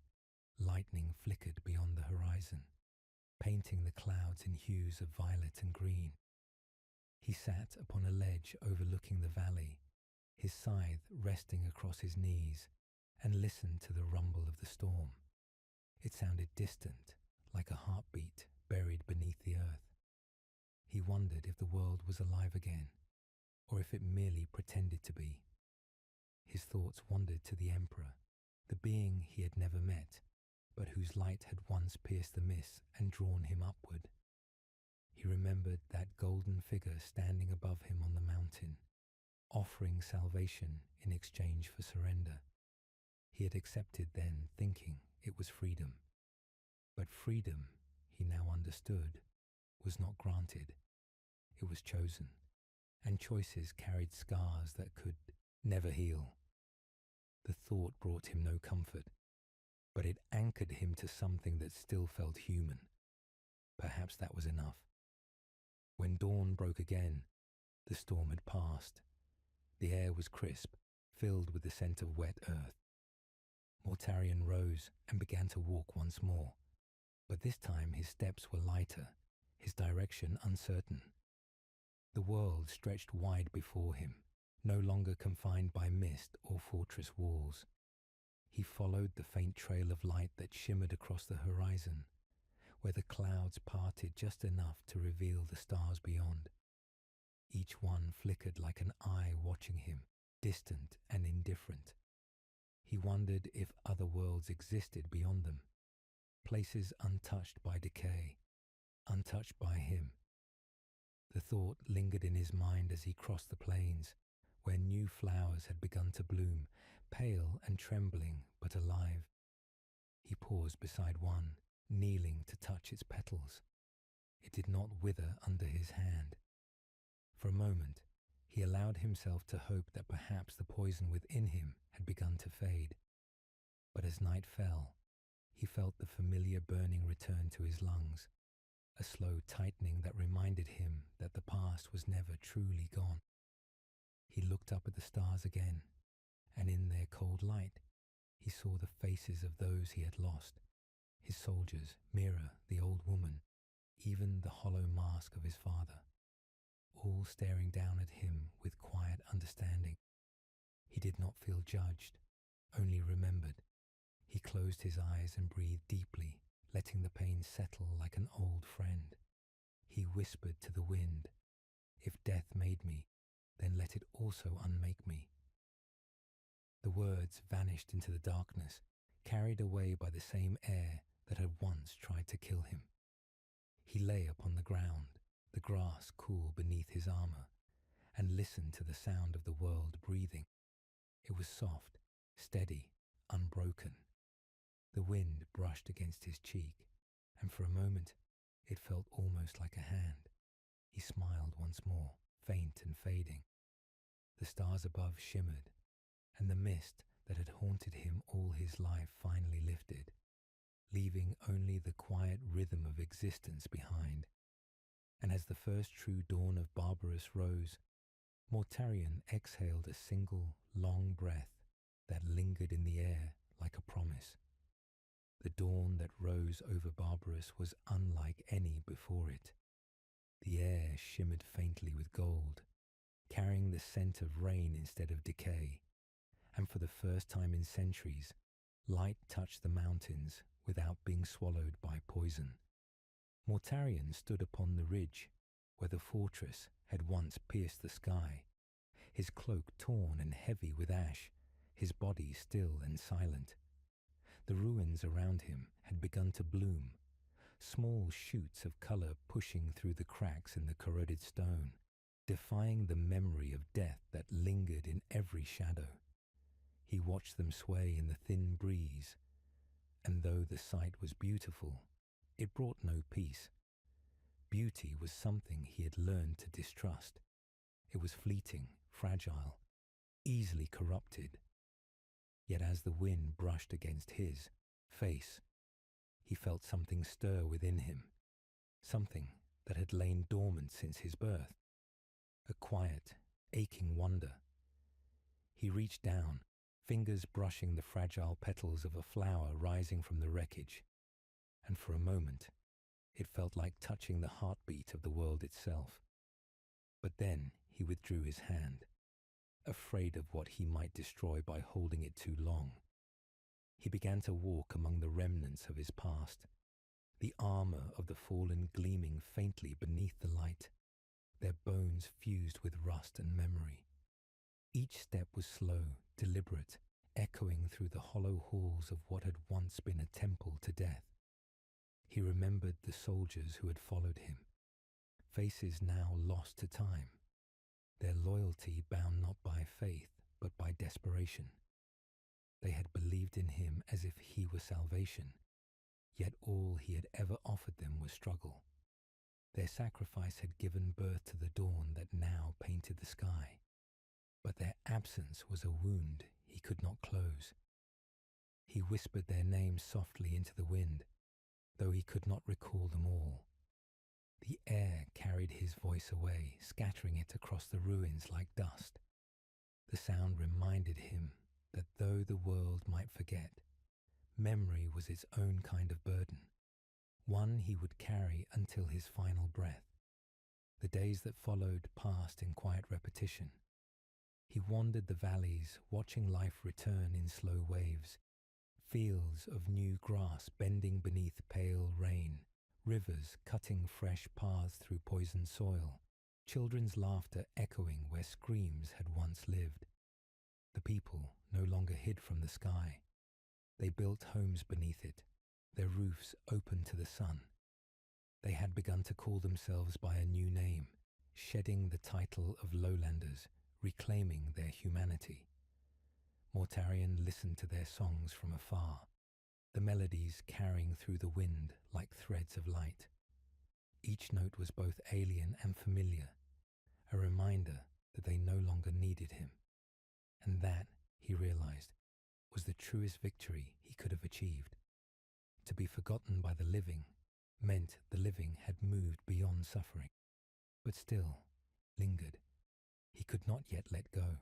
lightning flickered beyond the horizon, painting the clouds in hues of violet and green. He sat upon a ledge overlooking the valley, his scythe resting across his knees, and listened to the rumble of the storm. It sounded distant, like a heartbeat buried beneath the earth. He wondered if the world was alive again, or if it merely pretended to be. His thoughts wandered to the Emperor, the being he had never met, but whose light had once pierced the mist and drawn him upward. He remembered that golden figure standing above him on the mountain, offering salvation in exchange for surrender. He had accepted then, thinking it was freedom. But freedom, he now understood, was not granted. It was chosen, and choices carried scars that could never heal. The thought brought him no comfort, but it anchored him to something that still felt human. Perhaps that was enough. When dawn broke again, the storm had passed. The air was crisp, filled with the scent of wet earth. Mortarion rose and began to walk once more, but this time his steps were lighter, his direction uncertain. The world stretched wide before him, no longer confined by mist or fortress walls. He followed the faint trail of light that shimmered across the horizon, where the clouds parted just enough to reveal the stars beyond. Each one flickered like an eye watching him, distant and indifferent. He wondered if other worlds existed beyond them, places untouched by decay, untouched by him. The thought lingered in his mind as he crossed the plains, where new flowers had begun to bloom, pale and trembling but alive. He paused beside one, kneeling to touch its petals. It did not wither under his hand. For a moment, he allowed himself to hope that perhaps the poison within him had begun to fade. But as night fell, he felt the familiar burning return to his lungs, a slow tightening that reminded him that the past was never truly gone. He looked up at the stars again, and in their cold light, He saw the faces of those he had lost, his soldiers, Mira, the old woman, even the hollow mask of his father, all staring down at him with quiet understanding. He did not feel judged, only remembered. He closed his eyes and breathed deeply, letting the pain settle like an old friend. He whispered to the wind, "If death made me, then let it also unmake me." The words vanished into the darkness, carried away by the same air that had once tried to kill him. He lay upon the ground, the grass cool beneath his armor, and listened to the sound of the world breathing. It was soft, steady, unbroken. The wind brushed against his cheek, and for a moment it felt almost like a hand. He smiled once more, faint and fading. The stars above shimmered, and the mist that had haunted him all his life finally lifted, leaving only the quiet rhythm of existence behind. And as the first true dawn of Barbarus rose, Mortarion exhaled a single, long breath that lingered in the air like a promise. The dawn that rose over Barbarus was unlike any before it. The air shimmered faintly with gold, carrying the scent of rain instead of decay, and for the first time in centuries, light touched the mountains without being swallowed by poison. Mortarion stood upon the ridge where the fortress had once pierced the sky, his cloak torn and heavy with ash, his body still and silent. The ruins around him had begun to bloom, small shoots of colour pushing through the cracks in the corroded stone, defying the memory of death that lingered in every shadow. He watched them sway in the thin breeze, and though the sight was beautiful, it brought no peace. Beauty was something he had learned to distrust. It was fleeting, fragile, easily corrupted. Yet as the wind brushed against his face, he felt something stir within him, something that had lain dormant since his birth, a quiet, aching wonder. He reached down, fingers brushing the fragile petals of a flower rising from the wreckage, and for a moment it felt like touching the heartbeat of the world itself. But then he withdrew his hand, afraid of what he might destroy by holding it too long. He began to walk among the remnants of his past, the armor of the fallen gleaming faintly beneath the light, their bones fused with rust and memory. Each step was slow, deliberate, echoing through the hollow halls of what had once been a temple to death. He remembered the soldiers who had followed him, faces now lost to time, their loyalty bound not by faith but by desperation. They had believed in him as if he were salvation, yet all he had ever offered them was struggle. Their sacrifice had given birth to the dawn that now painted the sky, but their absence was a wound he could not close. He whispered their names softly into the wind, though he could not recall them all. The air carried his voice away, scattering it across the ruins like dust. The sound reminded him that though the world might forget, memory was its own kind of burden, one he would carry until his final breath. The days that followed passed in quiet repetition. He wandered the valleys, watching life return in slow waves, fields of new grass bending beneath pale rain, rivers cutting fresh paths through poisoned soil, children's laughter echoing where screams had once lived. The people no longer hid from the sky. They built homes beneath it, their roofs open to the sun. They had begun to call themselves by a new name, shedding the title of lowlanders, reclaiming their humanity. Mortarion listened to their songs from afar, the melodies carrying through the wind like threads of light. Each note was both alien and familiar, a reminder that they no longer needed him. And that, he realized, was the truest victory he could have achieved. To be forgotten by the living meant the living had moved beyond suffering, but still lingered. He could not yet let go.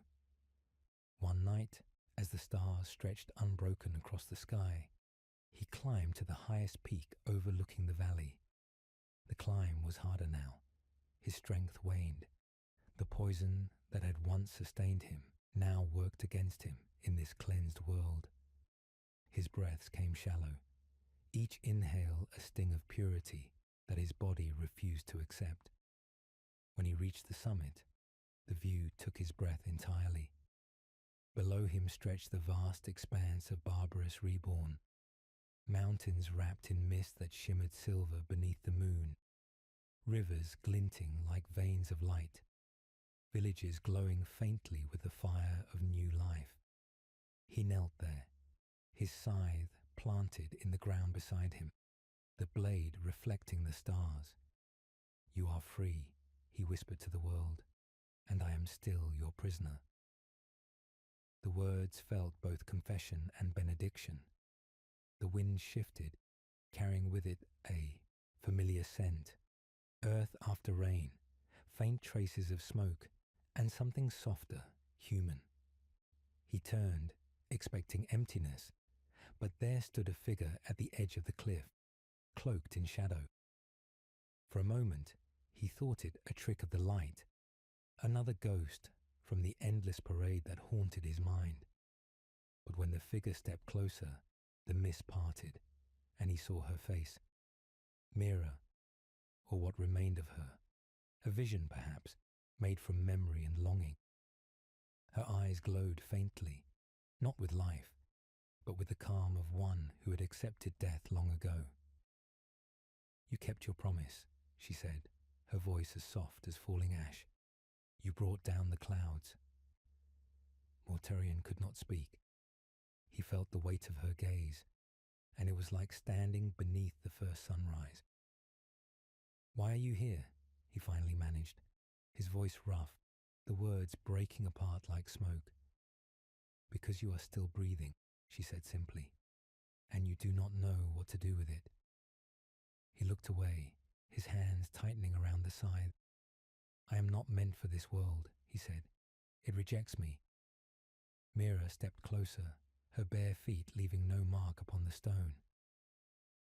One night, As the stars stretched unbroken across the sky, he climbed to the highest peak overlooking the valley. The climb was harder now. His strength waned. The poison that had once sustained him now worked against him in this cleansed world. His breaths came shallow, each inhale a sting of purity that his body refused to accept. When he reached the summit, the view took his breath entirely. Below him stretched the vast expanse of Barbarus reborn, mountains wrapped in mist that shimmered silver beneath the moon, rivers glinting like veins of light, villages glowing faintly with the fire of new life. He knelt there, his scythe planted in the ground beside him, the blade reflecting the stars. "You are free," he whispered to the world, "and I am still your prisoner." The words felt both confession and benediction. The wind shifted, carrying with it a familiar scent, earth after rain, faint traces of smoke, and something softer, human. He turned, expecting emptiness, but there stood a figure at the edge of the cliff, cloaked in shadow. For a moment, he thought it a trick of the light, another ghost from the endless parade that haunted his mind. But when the figure stepped closer, the mist parted, and he saw her face. Mira, or what remained of her, a vision perhaps, made from memory and longing. Her eyes glowed faintly, not with life, but with the calm of one who had accepted death long ago. "You kept your promise," she said, her voice as soft as falling ash. "You brought down the clouds." Mortarion could not speak. He felt the weight of her gaze, and it was like standing beneath the first sunrise. "Why are you here?" he finally managed, his voice rough, the words breaking apart like smoke. "Because you are still breathing," she said simply, "and you do not know what to do with it." He looked away, his hands tightening around the scythe. "I am not meant for this world," he said. "It rejects me." Mira stepped closer, her bare feet leaving no mark upon the stone.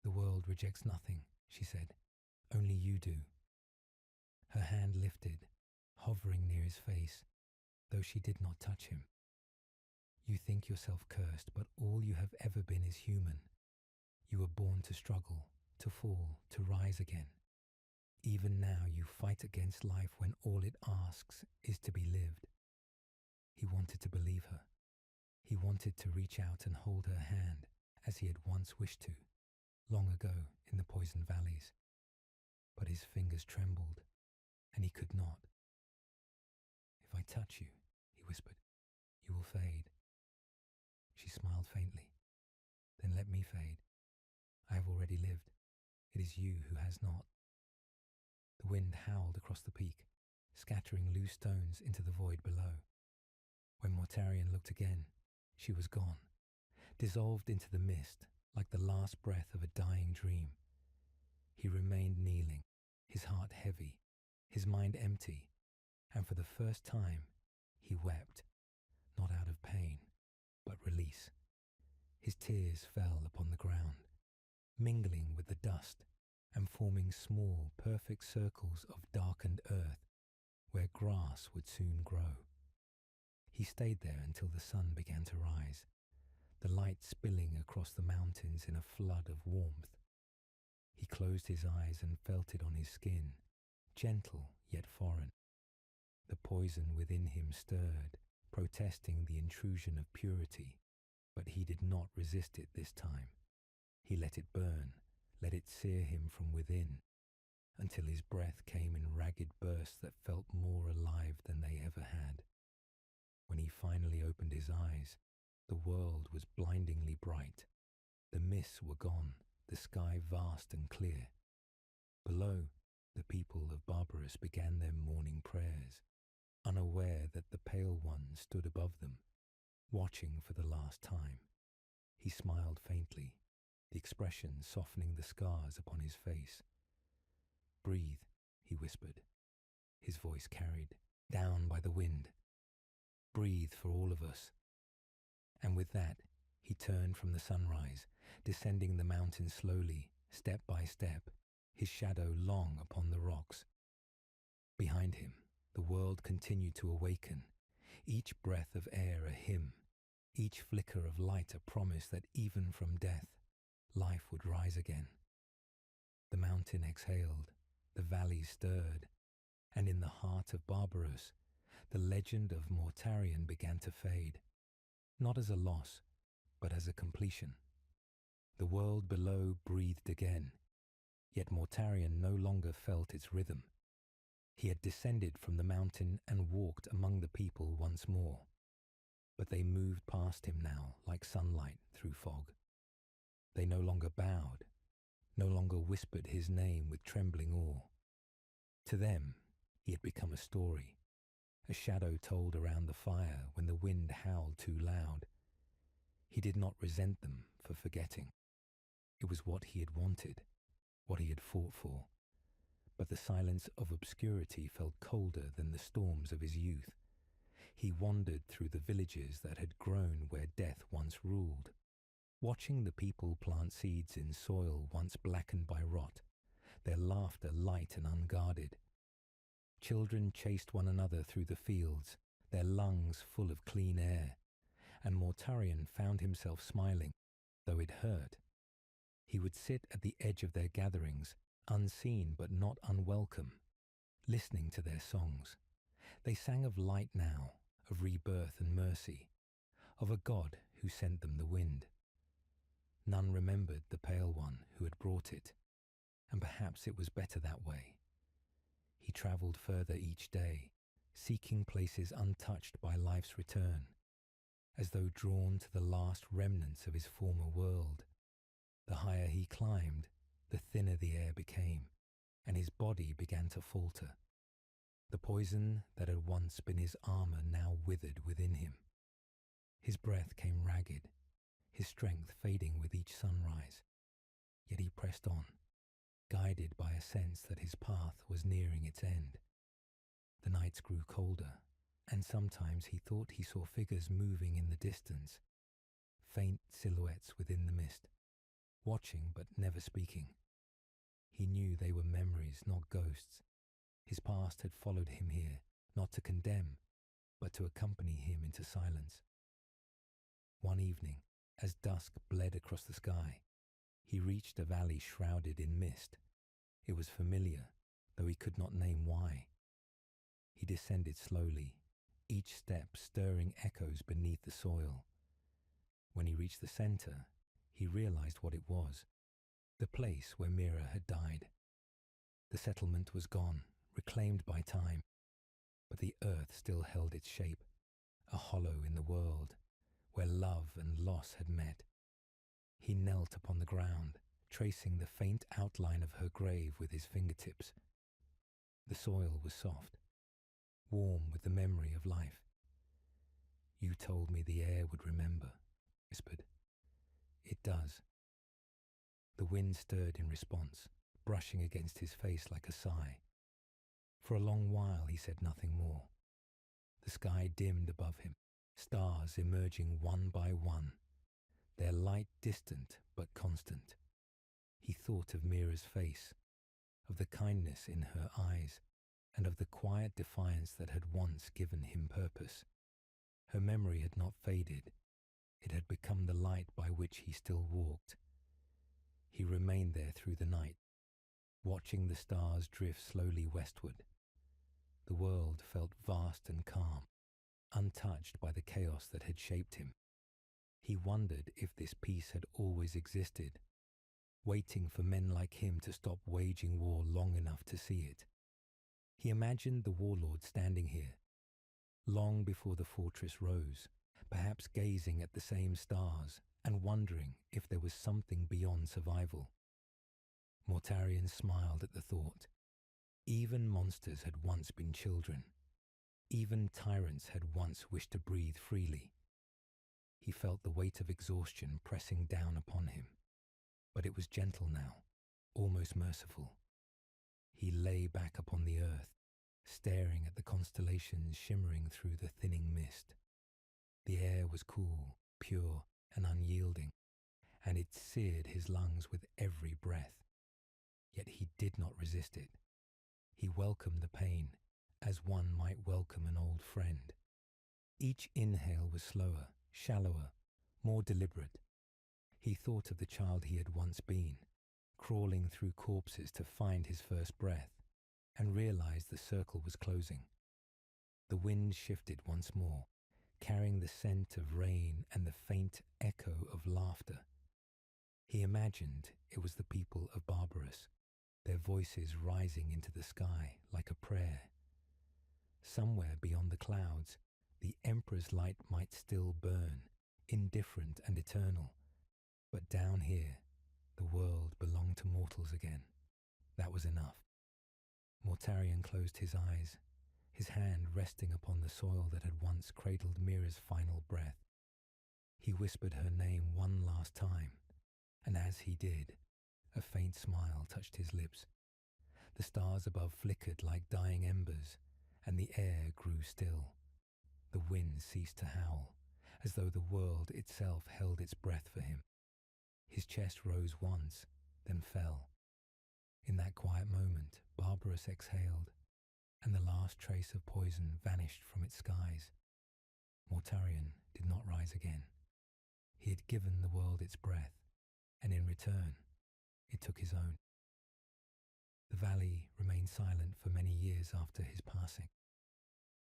"The world rejects nothing," she said. "Only you do." Her hand lifted, hovering near his face, though she did not touch him. "You think yourself cursed, but all you have ever been is human. You were born to struggle, to fall, to rise again. Even now you fight against life when all it asks is to be lived." He wanted to believe her. He wanted to reach out and hold her hand, as he had once wished to, long ago in the poison valleys. But his fingers trembled, and he could not. "If I touch you," he whispered, "you will fade." She smiled faintly. "Then let me fade. I have already lived. It is you who has not." The wind howled across the peak, scattering loose stones into the void below. When Mortarion looked again, she was gone, dissolved into the mist like the last breath of a dying dream. He remained kneeling, his heart heavy, his mind empty, and for the first time he wept, not out of pain, but release. His tears fell upon the ground, mingling with the dust and forming small, perfect circles of darkened earth where grass would soon grow. He stayed there until the sun began to rise, the light spilling across the mountains in a flood of warmth. He closed his eyes and felt it on his skin, gentle yet foreign. The poison within him stirred, protesting the intrusion of purity, but he did not resist it this time. He let it burn, let it sear him from within, until his breath came in ragged bursts that felt more alive than they ever had. When he finally opened his eyes, the world was blindingly bright. The mists were gone, the sky vast and clear. Below, the people of Barbarus began their morning prayers, unaware that the Pale One stood above them, watching for the last time. He smiled faintly, the expression softening the scars upon his face. "Breathe," he whispered, his voice carried, down by the wind. "Breathe for all of us." And with that, he turned from the sunrise, descending the mountain slowly, step by step, his shadow long upon the rocks. Behind him, the world continued to awaken, each breath of air a hymn, each flicker of light a promise that even from death, life would rise again. The mountain exhaled, the valley stirred, and in the heart of Barbarus, the legend of Mortarion began to fade, not as a loss, but as a completion. The world below breathed again, yet Mortarion no longer felt its rhythm. He had descended from the mountain and walked among the people once more, but they moved past him now like sunlight through fog. They no longer bowed, no longer whispered his name with trembling awe. To them, he had become a story, a shadow told around the fire when the wind howled too loud. He did not resent them for forgetting. It was what he had wanted, what he had fought for. But the silence of obscurity felt colder than the storms of his youth. He wandered through the villages that had grown where death once ruled, watching the people plant seeds in soil once blackened by rot, their laughter light and unguarded. Children chased one another through the fields, their lungs full of clean air, and Mortarion found himself smiling, though it hurt. He would sit at the edge of their gatherings, unseen but not unwelcome, listening to their songs. They sang of light now, of rebirth and mercy, of a God who sent them the wind. None remembered the pale one who had brought it, and perhaps it was better that way. He travelled further each day, seeking places untouched by life's return, as though drawn to the last remnants of his former world. The higher he climbed, the thinner the air became, and his body began to falter. The poison that had once been his armour now withered within him. His breath came ragged, his strength fading with each sunrise. Yet he pressed on, guided by a sense that his path was nearing its end. The nights grew colder, and sometimes he thought he saw figures moving in the distance, faint silhouettes within the mist, watching but never speaking. He knew they were memories, not ghosts. His past had followed him here, not to condemn, but to accompany him into silence. One evening, as dusk bled across the sky, he reached a valley shrouded in mist. It was familiar, though he could not name why. He descended slowly, each step stirring echoes beneath the soil. When he reached the centre, he realized what it was, the place where Mira had died. The settlement was gone, reclaimed by time, but the earth still held its shape, a hollow in the world, where love and loss had met. He knelt upon the ground, tracing the faint outline of her grave with his fingertips. The soil was soft, warm with the memory of life. "You told me the air would remember," whispered. "It does." The wind stirred in response, brushing against his face like a sigh. For a long while he said nothing more. The sky dimmed above him, stars emerging one by one, their light distant but constant. He thought of Mira's face, of the kindness in her eyes, and of the quiet defiance that had once given him purpose. Her memory had not faded. It had become the light by which he still walked. He remained there through the night, watching the stars drift slowly westward. The world felt vast and calm, untouched by the chaos that had shaped him. He wondered if this peace had always existed, waiting for men like him to stop waging war long enough to see it. He imagined the warlord standing here, long before the fortress rose, perhaps gazing at the same stars and wondering if there was something beyond survival. Mortarion smiled at the thought. Even monsters had once been children. Even tyrants had once wished to breathe freely. He felt the weight of exhaustion pressing down upon him, but it was gentle now, almost merciful. He lay back upon the earth, staring at the constellations shimmering through the thinning mist. The air was cool, pure and unyielding, and it seared his lungs with every breath. Yet he did not resist it. He welcomed the pain, as one might welcome an old friend. Each inhale was slower, shallower, more deliberate. He thought of the child he had once been, crawling through corpses to find his first breath, and realized the circle was closing. The wind shifted once more, carrying the scent of rain and the faint echo of laughter. He imagined it was the people of Barbarus, their voices rising into the sky like a prayer. Somewhere beyond the clouds, the Emperor's light might still burn, indifferent and eternal. But down here, the world belonged to mortals again. That was enough. Mortarion closed his eyes, his hand resting upon the soil that had once cradled Mira's final breath. He whispered her name one last time, and as he did, a faint smile touched his lips. The stars above flickered like dying embers, and the air grew still. The wind ceased to howl, as though the world itself held its breath for him. His chest rose once, then fell. In that quiet moment, Barbarus exhaled, and the last trace of poison vanished from its skies. Mortarion did not rise again. He had given the world its breath, and in return, it took his own. The valley remained silent for many years after his passing.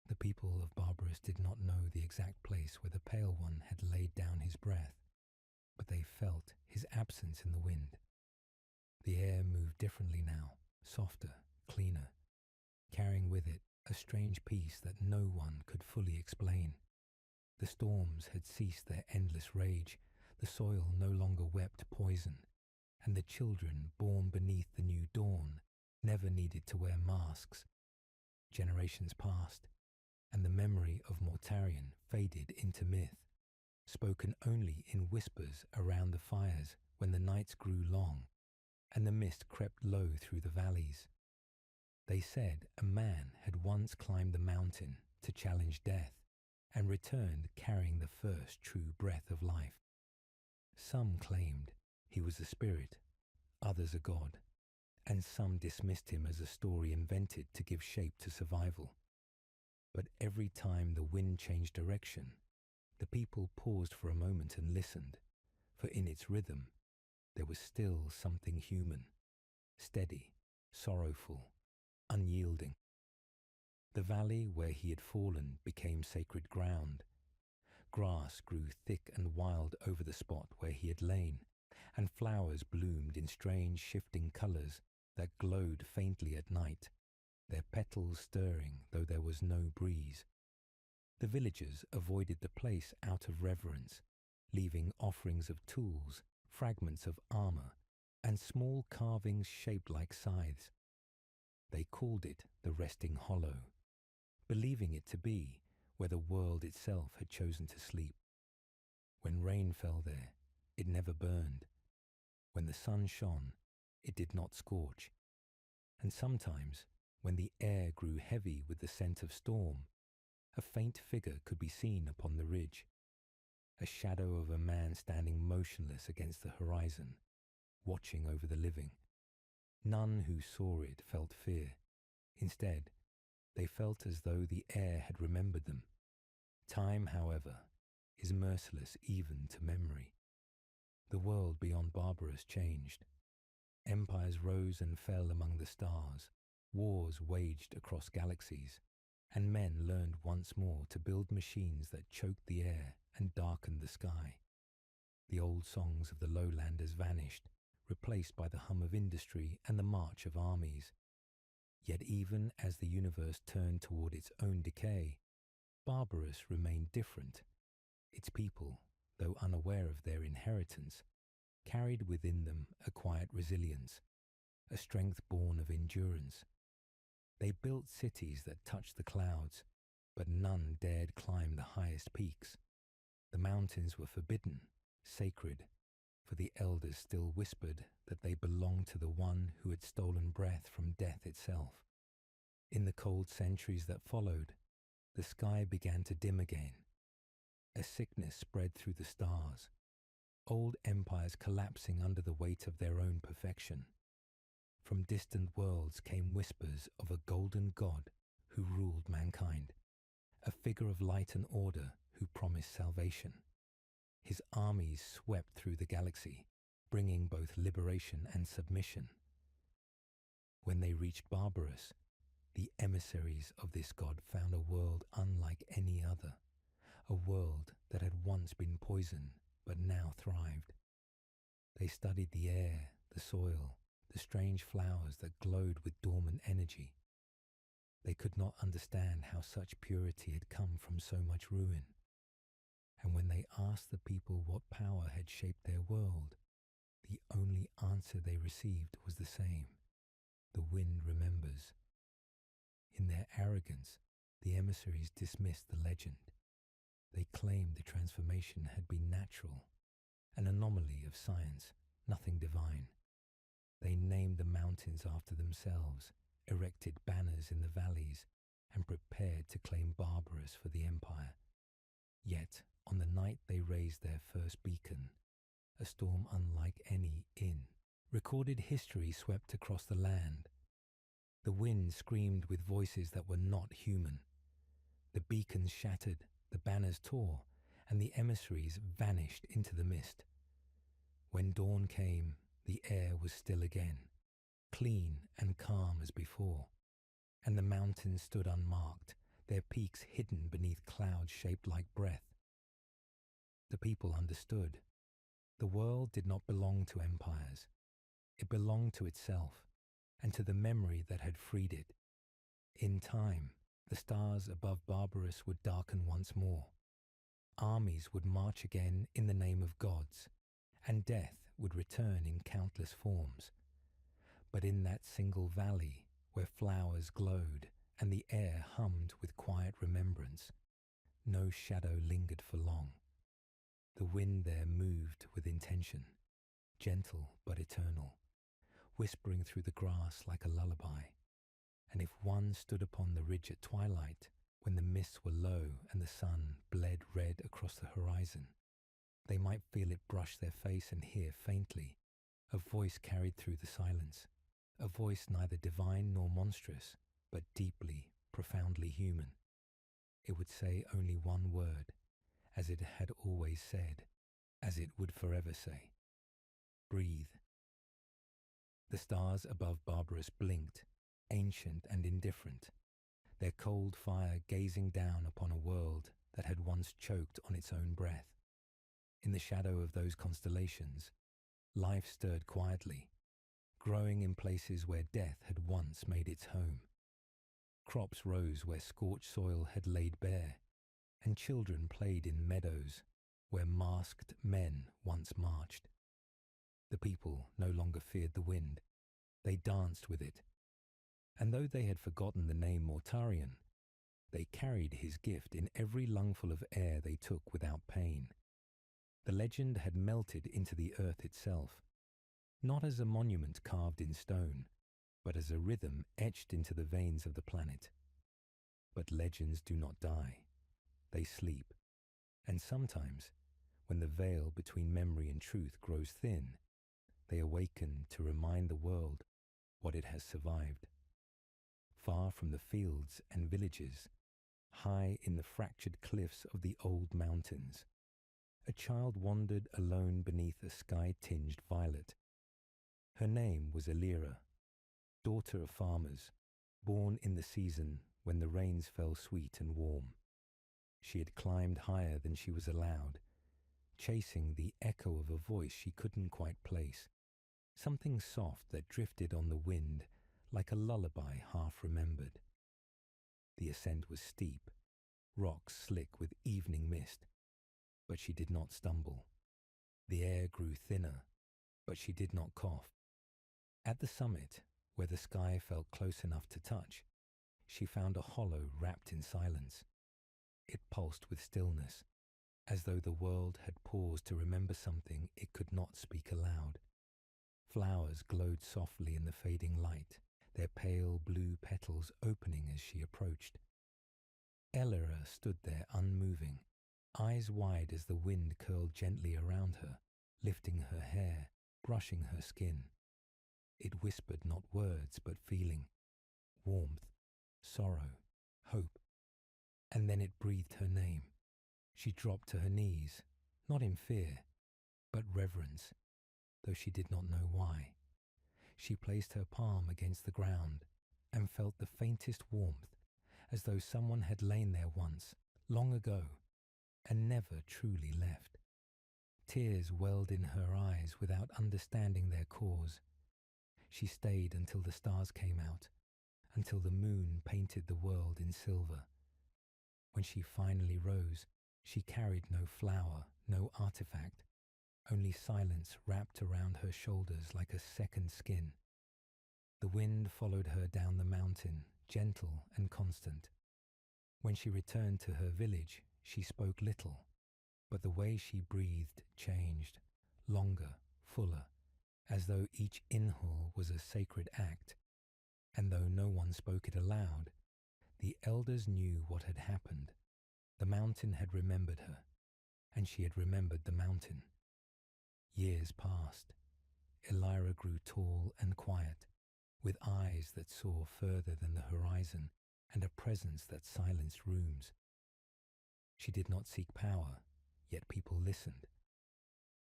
The people of Barbarus did not know the exact place where the Pale One had laid down his breath, but they felt his absence in the wind. The air moved differently now, softer, cleaner, carrying with it a strange peace that no one could fully explain. The storms had ceased their endless rage, the soil no longer wept poison, and the children born beneath the new dawn never needed to wear masks. Generations passed, and the memory of Mortarion faded into myth, spoken only in whispers around the fires when the nights grew long and the mist crept low through the valleys. They said a man had once climbed the mountain to challenge death and returned carrying the first true breath of life. Some claimed he was a spirit, others a god, and some dismissed him as a story invented to give shape to survival. But every time the wind changed direction, the people paused for a moment and listened, for in its rhythm there was still something human, steady, sorrowful, unyielding. The valley where he had fallen became sacred ground. Grass grew thick and wild over the spot where he had lain, and flowers bloomed in strange shifting colours that glowed faintly at night, their petals stirring though there was no breeze. The villagers avoided the place out of reverence, leaving offerings of tools, fragments of armour, and small carvings shaped like scythes. They called it the Resting Hollow, believing it to be where the world itself had chosen to sleep. When rain fell there, it never burned. When the sun shone, it did not scorch. And sometimes, when the air grew heavy with the scent of storm, a faint figure could be seen upon the ridge, a shadow of a man standing motionless against the horizon, watching over the living. None who saw it felt fear. Instead, they felt as though the air had remembered them. Time, however, is merciless even to memory. The world beyond Barbarus changed. Empires rose and fell among the stars, wars waged across galaxies, and men learned once more to build machines that choked the air and darkened the sky. The old songs of the lowlanders vanished, replaced by the hum of industry and the march of armies. Yet even as the universe turned toward its own decay, Barbarus remained different. Its people, though unaware of their inheritance, carried within them a quiet resilience, a strength born of endurance. They built cities that touched the clouds, but none dared climb the highest peaks. The mountains were forbidden, sacred, for the elders still whispered that they belonged to the one who had stolen breath from death itself. In the cold centuries that followed, the sky began to dim again, a sickness spread through the stars, old empires collapsing under the weight of their own perfection. From distant worlds came whispers of a golden god who ruled mankind, a figure of light and order who promised salvation. His armies swept through the galaxy, bringing both liberation and submission. When they reached Barbarus, the emissaries of this god found a world unlike any other, a world that had once been poisoned but now thrived. They studied the air, the soil, the strange flowers that glowed with dormant energy. They could not understand how such purity had come from so much ruin. And when they asked the people what power had shaped their world, the only answer they received was the same: the wind remembers. In their arrogance, the emissaries dismissed the legend. They claimed the transformation had been natural, an anomaly of science, nothing divine. They named the mountains after themselves, erected banners in the valleys, and prepared to claim Barbarus for the empire. Yet, on the night they raised their first beacon, a storm unlike any in recorded history swept across the land. The wind screamed with voices that were not human. The beacons shattered, the banners tore, and the emissaries vanished into the mist. When dawn came, the air was still again, clean and calm as before, and the mountains stood unmarked, their peaks hidden beneath clouds shaped like breath. The people understood. The world did not belong to empires. It belonged to itself, and to the memory that had freed it. In time, the stars above Barbarus would darken once more. Armies would march again in the name of gods, and death would return in countless forms. But in that single valley, where flowers glowed and the air hummed with quiet remembrance, no shadow lingered for long. The wind there moved with intention, gentle but eternal, whispering through the grass like a lullaby. And if one stood upon the ridge at twilight, when the mists were low and the sun bled red across the horizon, they might feel it brush their face and hear faintly a voice carried through the silence, a voice neither divine nor monstrous, but deeply, profoundly human. It would say only one word, as it had always said, as it would forever say: breathe. The stars above Barbarus blinked, ancient and indifferent, their cold fire gazing down upon a world that had once choked on its own breath. In the shadow of those constellations, life stirred quietly, growing in places where death had once made its home. Crops rose where scorched soil had laid bare, and children played in meadows where masked men once marched. The people no longer feared the wind. They danced with it. And though they had forgotten the name Mortarion, they carried his gift in every lungful of air they took without pain. The legend had melted into the earth itself, not as a monument carved in stone, but as a rhythm etched into the veins of the planet. But legends do not die. They sleep. And sometimes, when the veil between memory and truth grows thin, they awaken to remind the world what it has survived. Far from the fields and villages, high in the fractured cliffs of the old mountains, a child wandered alone beneath a sky-tinged violet. Her name was Elira, daughter of farmers, born in the season when the rains fell sweet and warm. She had climbed higher than she was allowed, chasing the echo of a voice she couldn't quite place, something soft that drifted on the wind like a lullaby half remembered. The ascent was steep, rocks slick with evening mist, but she did not stumble. The air grew thinner, but she did not cough. At the summit, where the sky felt close enough to touch, she found a hollow wrapped in silence. It pulsed with stillness, as though the world had paused to remember something it could not speak aloud. Flowers glowed softly in the fading light, their pale blue petals opening as she approached. Elira stood there unmoving, eyes wide as the wind curled gently around her, lifting her hair, brushing her skin. It whispered not words but feeling, warmth, sorrow, hope. And then it breathed her name. She dropped to her knees, not in fear, but reverence, though she did not know why. She placed her palm against the ground and felt the faintest warmth, as though someone had lain there once, long ago, and never truly left. Tears welled in her eyes without understanding their cause. She stayed until the stars came out, until the moon painted the world in silver. When she finally rose, she carried no flower, no artifact, only silence wrapped around her shoulders like a second skin. The wind followed her down the mountain, gentle and constant. When she returned to her village, she spoke little, but the way she breathed changed, longer, fuller, as though each inhale was a sacred act. And though no one spoke it aloud, the elders knew what had happened. The mountain had remembered her, and she had remembered the mountain. Years passed. Elira grew tall and quiet, with eyes that saw further than the horizon and a presence that silenced rooms. She did not seek power, yet people listened.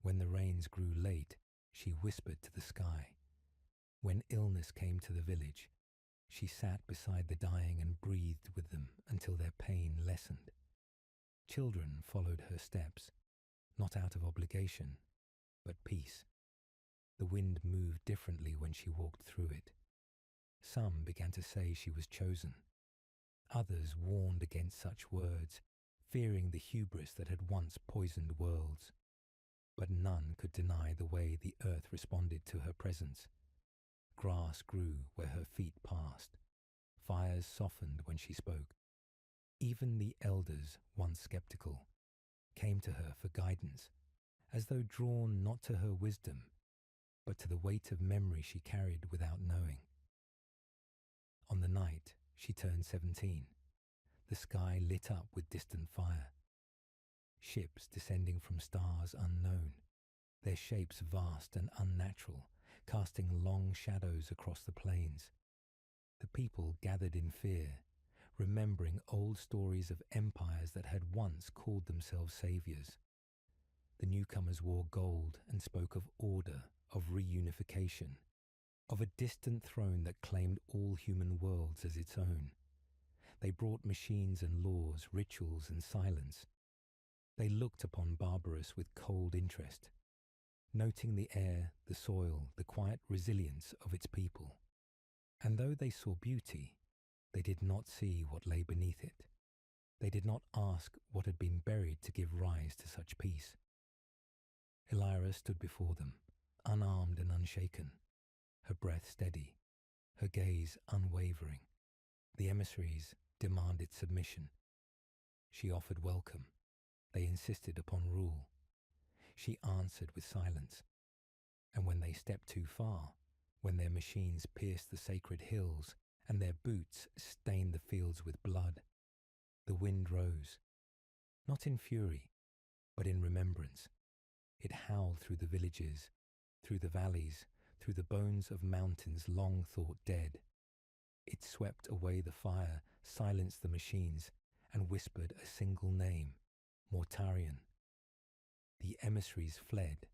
When the rains grew late, she whispered to the sky. When illness came to the village, she sat beside the dying and breathed with them until their pain lessened. Children followed her steps, not out of obligation, but peace. The wind moved differently when she walked through it. Some began to say she was chosen. Others warned against such words, fearing the hubris that had once poisoned worlds. But none could deny the way the earth responded to her presence. Grass grew where her feet passed. Fires softened when she spoke. Even the elders, once skeptical, came to her for guidance, as though drawn not to her wisdom, but to the weight of memory she carried without knowing. On the night she turned 17, the sky lit up with distant fire. Ships descending from stars unknown, their shapes vast and unnatural, casting long shadows across the plains. The people gathered in fear, remembering old stories of empires that had once called themselves saviors. The newcomers wore gold and spoke of order, of reunification, of a distant throne that claimed all human worlds as its own. They brought machines and laws, rituals and silence. They looked upon Barbarus with cold interest, noting the air, the soil, the quiet resilience of its people. And though they saw beauty, they did not see what lay beneath it. They did not ask what had been buried to give rise to such peace. Elira stood before them, unarmed and unshaken, her breath steady, her gaze unwavering. The emissaries demanded submission. She offered welcome. They insisted upon rule. She answered with silence. And when they stepped too far, when their machines pierced the sacred hills and their boots stained the fields with blood, the wind rose, not in fury, but in remembrance. It howled through the villages, through the valleys, through the bones of mountains long thought dead. It swept away the fire, silenced the machines, and whispered a single name, Mortarion. The emissaries fled,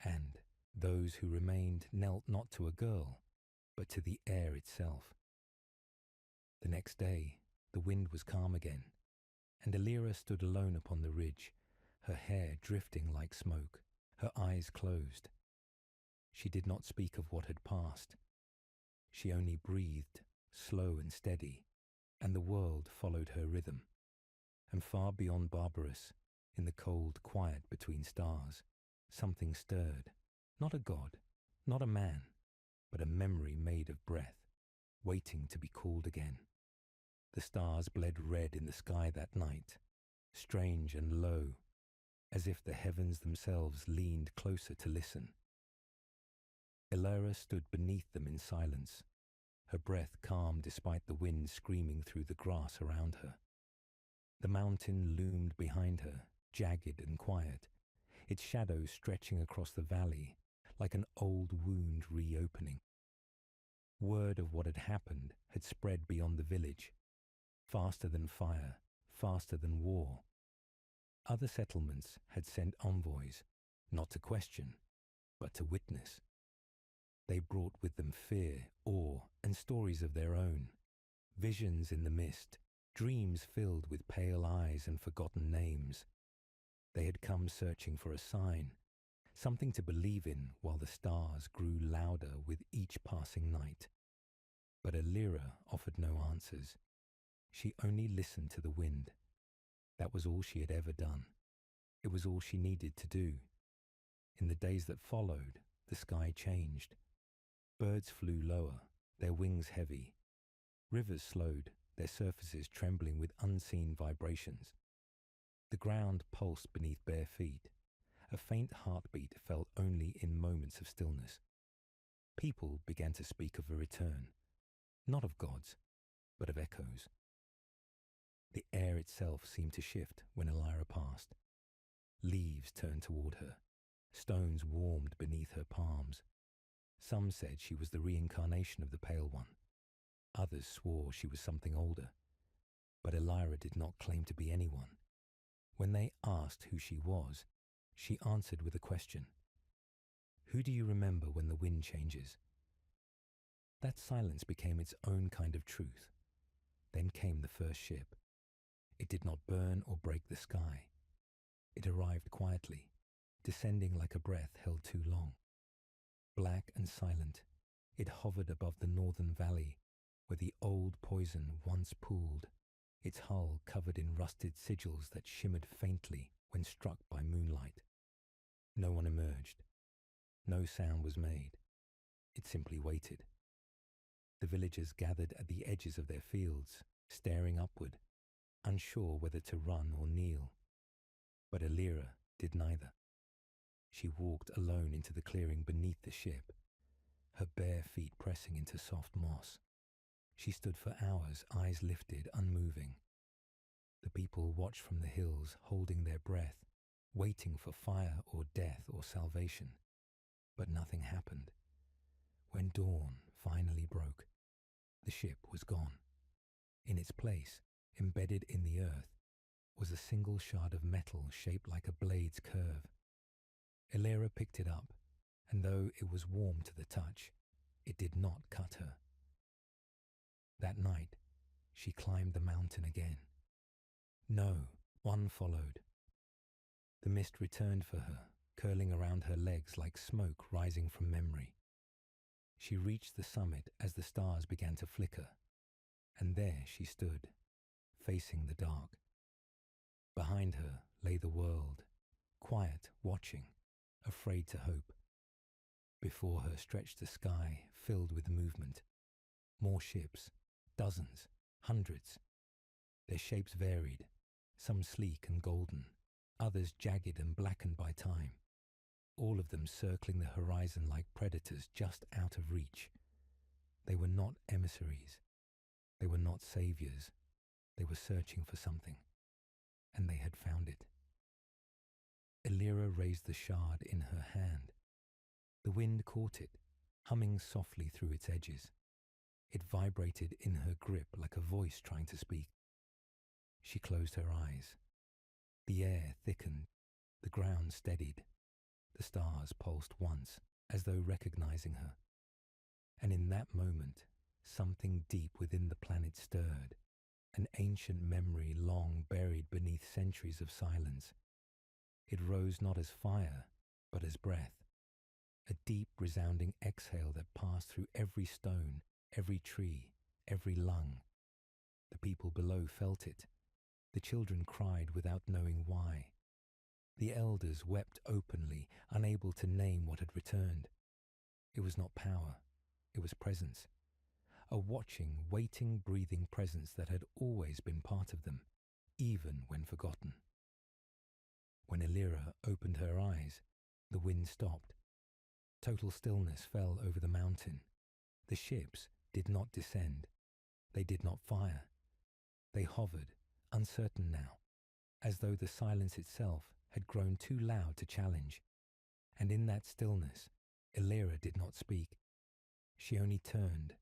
and those who remained knelt not to a girl, but to the air itself. The next day, the wind was calm again, and Elira stood alone upon the ridge, her hair drifting like smoke, her eyes closed. She did not speak of what had passed. She only breathed, slow and steady, and the world followed her rhythm. And far beyond Barbarus, in the cold quiet between stars, something stirred, not a god, not a man, but a memory made of breath, waiting to be called again. The stars bled red in the sky that night, strange and low, as if the heavens themselves leaned closer to listen. Elira stood beneath them in silence, her breath calm despite the wind screaming through the grass around her. The mountain loomed behind her, jagged and quiet, its shadow stretching across the valley like an old wound reopening. Word of what had happened had spread beyond the village, faster than fire, faster than war. Other settlements had sent envoys, not to question, but to witness. They brought with them fear, awe, and stories of their own, visions in the mist, dreams filled with pale eyes and forgotten names. They had come searching for a sign, something to believe in while the stars grew louder with each passing night. But Alira offered no answers. She only listened to the wind. That was all she had ever done. It was all she needed to do. In the days that followed, the sky changed. Birds flew lower, their wings heavy. Rivers slowed, their surfaces trembling with unseen vibrations. The ground pulsed beneath bare feet. A faint heartbeat felt only in moments of stillness. People began to speak of a return, not of gods, but of echoes. The air itself seemed to shift when Alira passed. Leaves turned toward her. Stones warmed beneath her palms. Some said she was the reincarnation of the Pale One. Others swore she was something older. But Alira did not claim to be anyone. When they asked who she was, she answered with a question. Who do you remember when the wind changes? That silence became its own kind of truth. Then came the first ship. It did not burn or break the sky. It arrived quietly, descending like a breath held too long. Black and silent, it hovered above the northern valley where the old poison once pooled, its hull covered in rusted sigils that shimmered faintly when struck by moonlight. No one emerged. No sound was made. It simply waited. The villagers gathered at the edges of their fields, staring upward, unsure whether to run or kneel. But Alira did neither. She walked alone into the clearing beneath the ship, her bare feet pressing into soft moss. She stood for hours, eyes lifted, unmoving. The people watched from the hills, holding their breath, waiting for fire or death or salvation. But nothing happened. When dawn finally broke, the ship was gone. In its place, embedded in the earth, was a single shard of metal shaped like a blade's curve. Alira picked it up, and though it was warm to the touch, it did not cut her. That night, she climbed the mountain again. No, one followed. The mist returned for her, curling around her legs like smoke rising from memory. She reached the summit as the stars began to flicker, and there she stood, facing the dark. Behind her lay the world, quiet, watching, afraid to hope. Before her stretched the sky, filled with movement. More ships, dozens, hundreds. Their shapes varied, some sleek and golden, others jagged and blackened by time, all of them circling the horizon like predators just out of reach. They were not emissaries. They were not saviors. They were searching for something, and they had found it. Alira raised the shard in her hand. The wind caught it, humming softly through its edges. It vibrated in her grip like a voice trying to speak. She closed her eyes. The air thickened, the ground steadied. The stars pulsed once, as though recognizing her. And in that moment, something deep within the planet stirred, an ancient memory long buried beneath centuries of silence. It rose not as fire, but as breath, a deep resounding exhale that passed through every stone, every tree, every lung. The people below felt it. The children cried without knowing why. The elders wept openly, unable to name what had returned. It was not power, it was presence. A watching, waiting, breathing presence that had always been part of them, even when forgotten. When Alira opened her eyes, the wind stopped. Total stillness fell over the mountain. The ships did not descend. They did not fire. They hovered, uncertain now, as though the silence itself had grown too loud to challenge. And in that stillness, Elira did not speak. She only turned,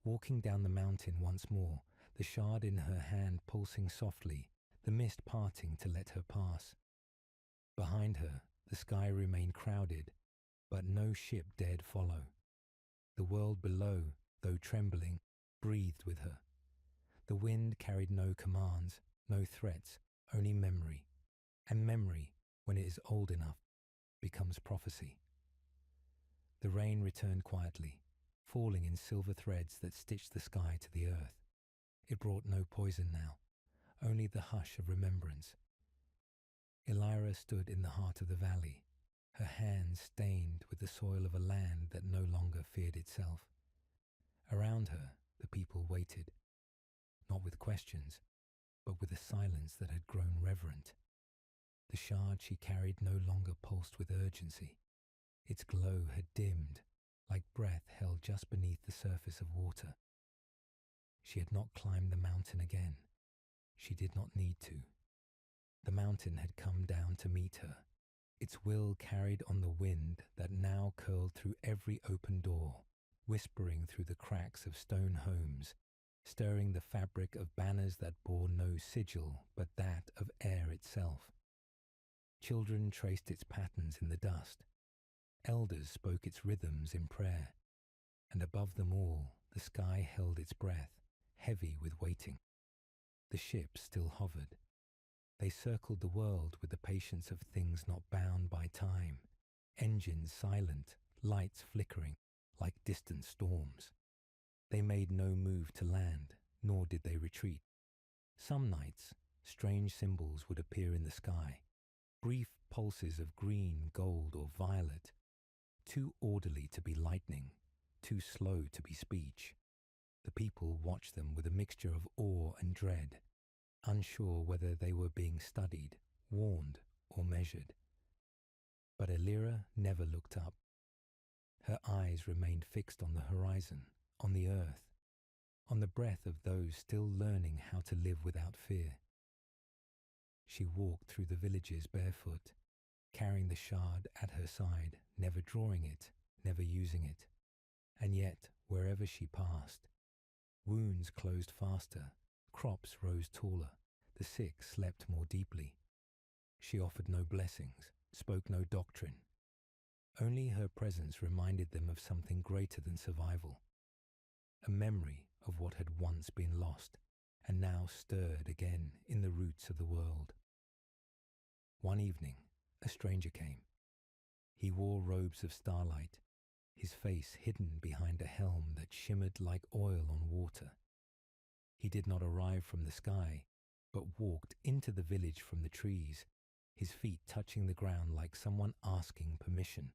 walking down the mountain once more, the shard in her hand pulsing softly, the mist parting to let her pass. Behind her, the sky remained crowded, but no ship dared follow. The world below, though trembling, breathed with her. The wind carried no commands, no threats, only memory. And memory, when it is old enough, becomes prophecy. The rain returned quietly, falling in silver threads that stitched the sky to the earth. It brought no poison now, only the hush of remembrance. Elira stood in the heart of the valley, her hands stained with the soil of a land that no longer feared itself. Around her, the people waited, not with questions, but with a silence that had grown reverent. The shard she carried no longer pulsed with urgency. Its glow had dimmed, like breath held just beneath the surface of water. She had not climbed the mountain again. She did not need to. The mountain had come down to meet her. Its will carried on the wind that now curled through every open door, whispering through the cracks of stone homes, stirring the fabric of banners that bore no sigil but that of air itself. Children traced its patterns in the dust. Elders spoke its rhythms in prayer. And above them all, the sky held its breath, heavy with waiting. The ships still hovered. They circled the world with the patience of things not bound by time, engines silent, lights flickering, like distant storms. They made no move to land, nor did they retreat. Some nights, strange symbols would appear in the sky, brief pulses of green, gold, or violet, too orderly to be lightning, too slow to be speech. The people watched them with a mixture of awe and dread, unsure whether they were being studied, warned, or measured. But Elira never looked up. Her eyes remained fixed on the horizon, on the earth, on the breath of those still learning how to live without fear. She walked through the villages barefoot, carrying the shard at her side, never drawing it, never using it. And yet, wherever she passed, wounds closed faster, crops rose taller, the sick slept more deeply. She offered no blessings, spoke no doctrine. Only her presence reminded them of something greater than survival, a memory of what had once been lost and now stirred again in the roots of the world. One evening, a stranger came. He wore robes of starlight, his face hidden behind a helm that shimmered like oil on water. He did not arrive from the sky, but walked into the village from the trees, his feet touching the ground like someone asking permission.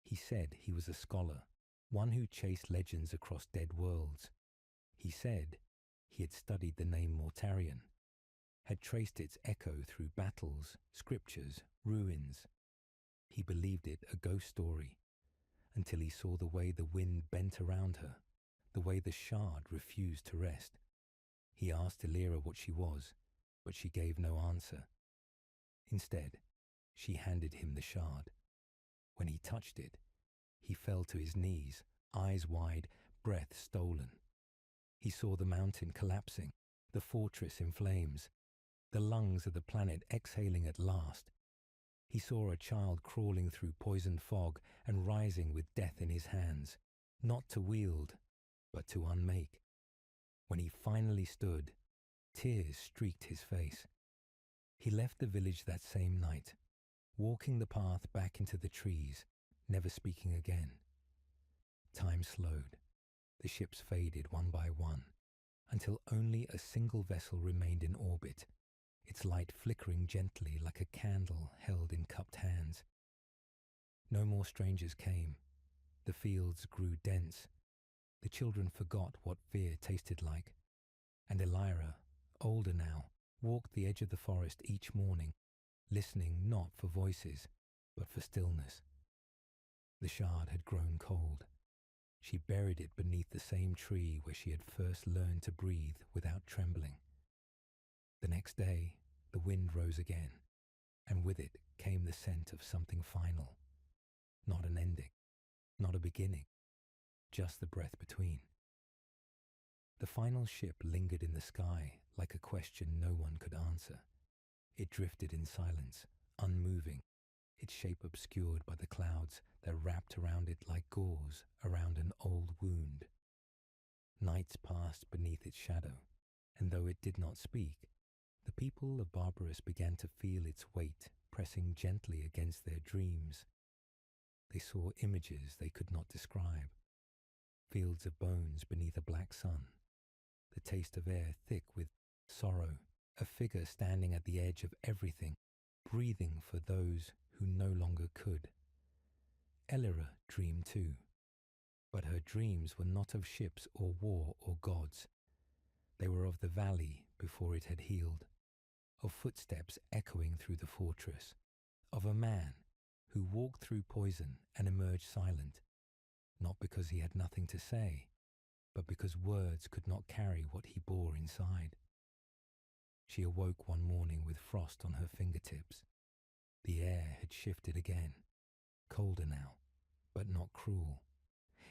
He said he was a scholar, one who chased legends across dead worlds. He said he had studied the name Mortarion, had traced its echo through battles, scriptures, ruins. He believed it a ghost story, until he saw the way the wind bent around her, the way the shard refused to rest. He asked Elira what she was, but she gave no answer. Instead, she handed him the shard. When he touched it, he fell to his knees, eyes wide, breath stolen. He saw the mountain collapsing, the fortress in flames, the lungs of the planet exhaling at last. He saw a child crawling through poisoned fog and rising with death in his hands, not to wield, but to unmake. When he finally stood, tears streaked his face. He left the village that same night, walking the path back into the trees, never speaking again. Time slowed. The ships faded one by one, until only a single vessel remained in orbit, its light flickering gently like a candle held in cupped hands. No more strangers came. The fields grew dense. The children forgot what fear tasted like. And Elira, older now, walked the edge of the forest each morning, listening not for voices, but for stillness. The shard had grown cold. She buried it beneath the same tree where she had first learned to breathe without trembling. The next day, The wind rose again, and with it came the scent of something final. Not an ending, not a beginning, just the breath between. The final ship lingered in the sky like a question no one could answer. It drifted in silence, unmoving, its shape obscured by the clouds that wrapped around it like gauze around an old wound. Nights passed beneath its shadow, and though it did not speak, the people of Barbarus began to feel its weight pressing gently against their dreams. They saw images they could not describe, fields of bones beneath a black sun, the taste of air thick with sorrow, a figure standing at the edge of everything, breathing for those who no longer could. Elira dreamed too, but her dreams were not of ships or war or gods. They were of the valley before it had healed, of footsteps echoing through the fortress, of a man who walked through poison and emerged silent, not because he had nothing to say, but because words could not carry what he bore inside. She awoke one morning with frost on her fingertips. The air had shifted again, colder now, but not cruel.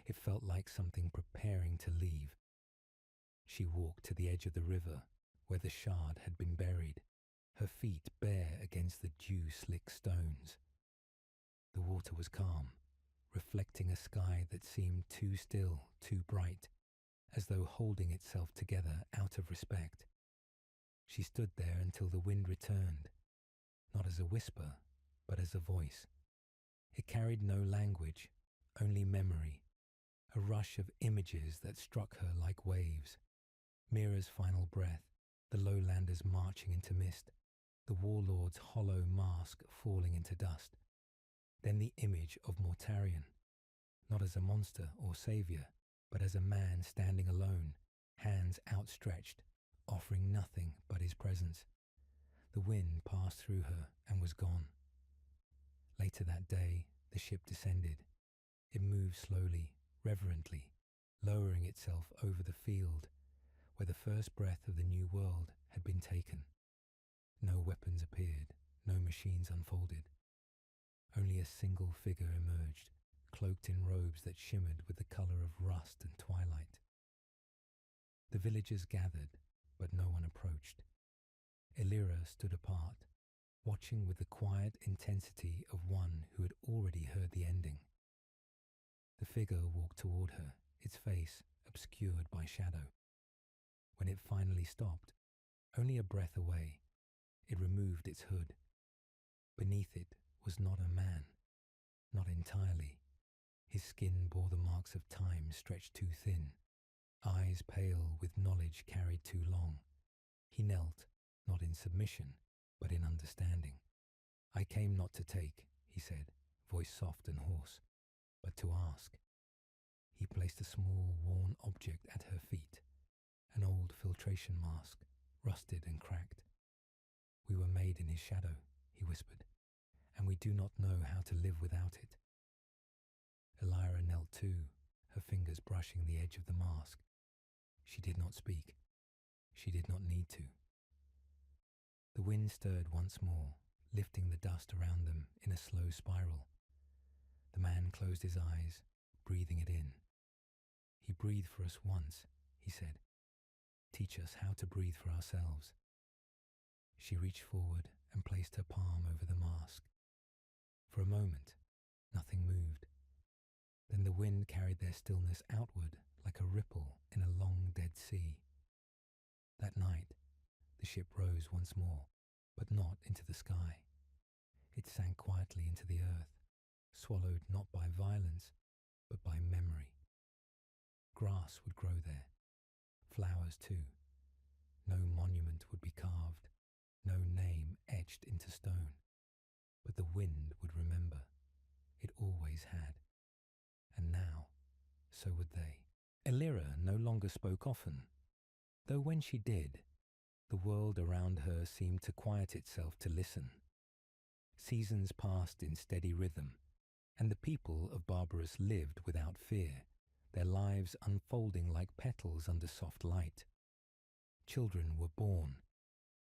It felt like something preparing to leave. She walked to the edge of the river, where the shard had been buried, her feet bare against the dew-slick stones. The water was calm, reflecting a sky that seemed too still, too bright, as though holding itself together out of respect. She stood there until the wind returned, not as a whisper, but as a voice. It carried no language, only memory, a rush of images that struck her like waves. Mira's final breath, the lowlanders marching into mist, the warlord's hollow mask falling into dust. Then the image of Mortarion, not as a monster or saviour, but as a man standing alone, hands outstretched, offering nothing but his presence. The wind passed through her and was gone. Later that day, the ship descended. It moved slowly, reverently, lowering itself over the field where the first breath of the new world had been taken. No weapons appeared, no machines unfolded. Only a single figure emerged, cloaked in robes that shimmered with the colour of rust and twilight. The villagers gathered, but no one approached. Elira stood apart, watching with the quiet intensity of one who had already heard the ending. The figure walked toward her, its face obscured by shadow. When it finally stopped, only a breath away, it removed its hood. Beneath it was not a man, not entirely. His skin bore the marks of time stretched too thin, eyes pale with knowledge carried too long. He knelt, not in submission, but in understanding. "I came not to take," he said, voice soft and hoarse, "but to ask." He placed a small, worn object at her feet, an old filtration mask, rusted and cracked. "We were made in his shadow," he whispered, "and we do not know how to live without it." Elira knelt too, her fingers brushing the edge of the mask. She did not speak. She did not need to. The wind stirred once more, lifting the dust around them in a slow spiral. The man closed his eyes, breathing it in. "He breathed for us once," he said. "Teach us how to breathe for ourselves." She reached forward and placed her palm over the mask. For a moment, nothing moved. Then the wind carried their stillness outward like a ripple in a long dead sea. That night, the ship rose once more, but not into the sky. It sank quietly into the earth, swallowed not by violence, but by memory. Grass would grow there, flowers too. No monument would be carved, no name etched into stone. But the wind would remember. It always had. And now, so would they. Elira no longer spoke often, though when she did, the world around her seemed to quiet itself to listen. Seasons passed in steady rhythm, and the people of Barbarus lived without fear, their lives unfolding like petals under soft light. Children were born,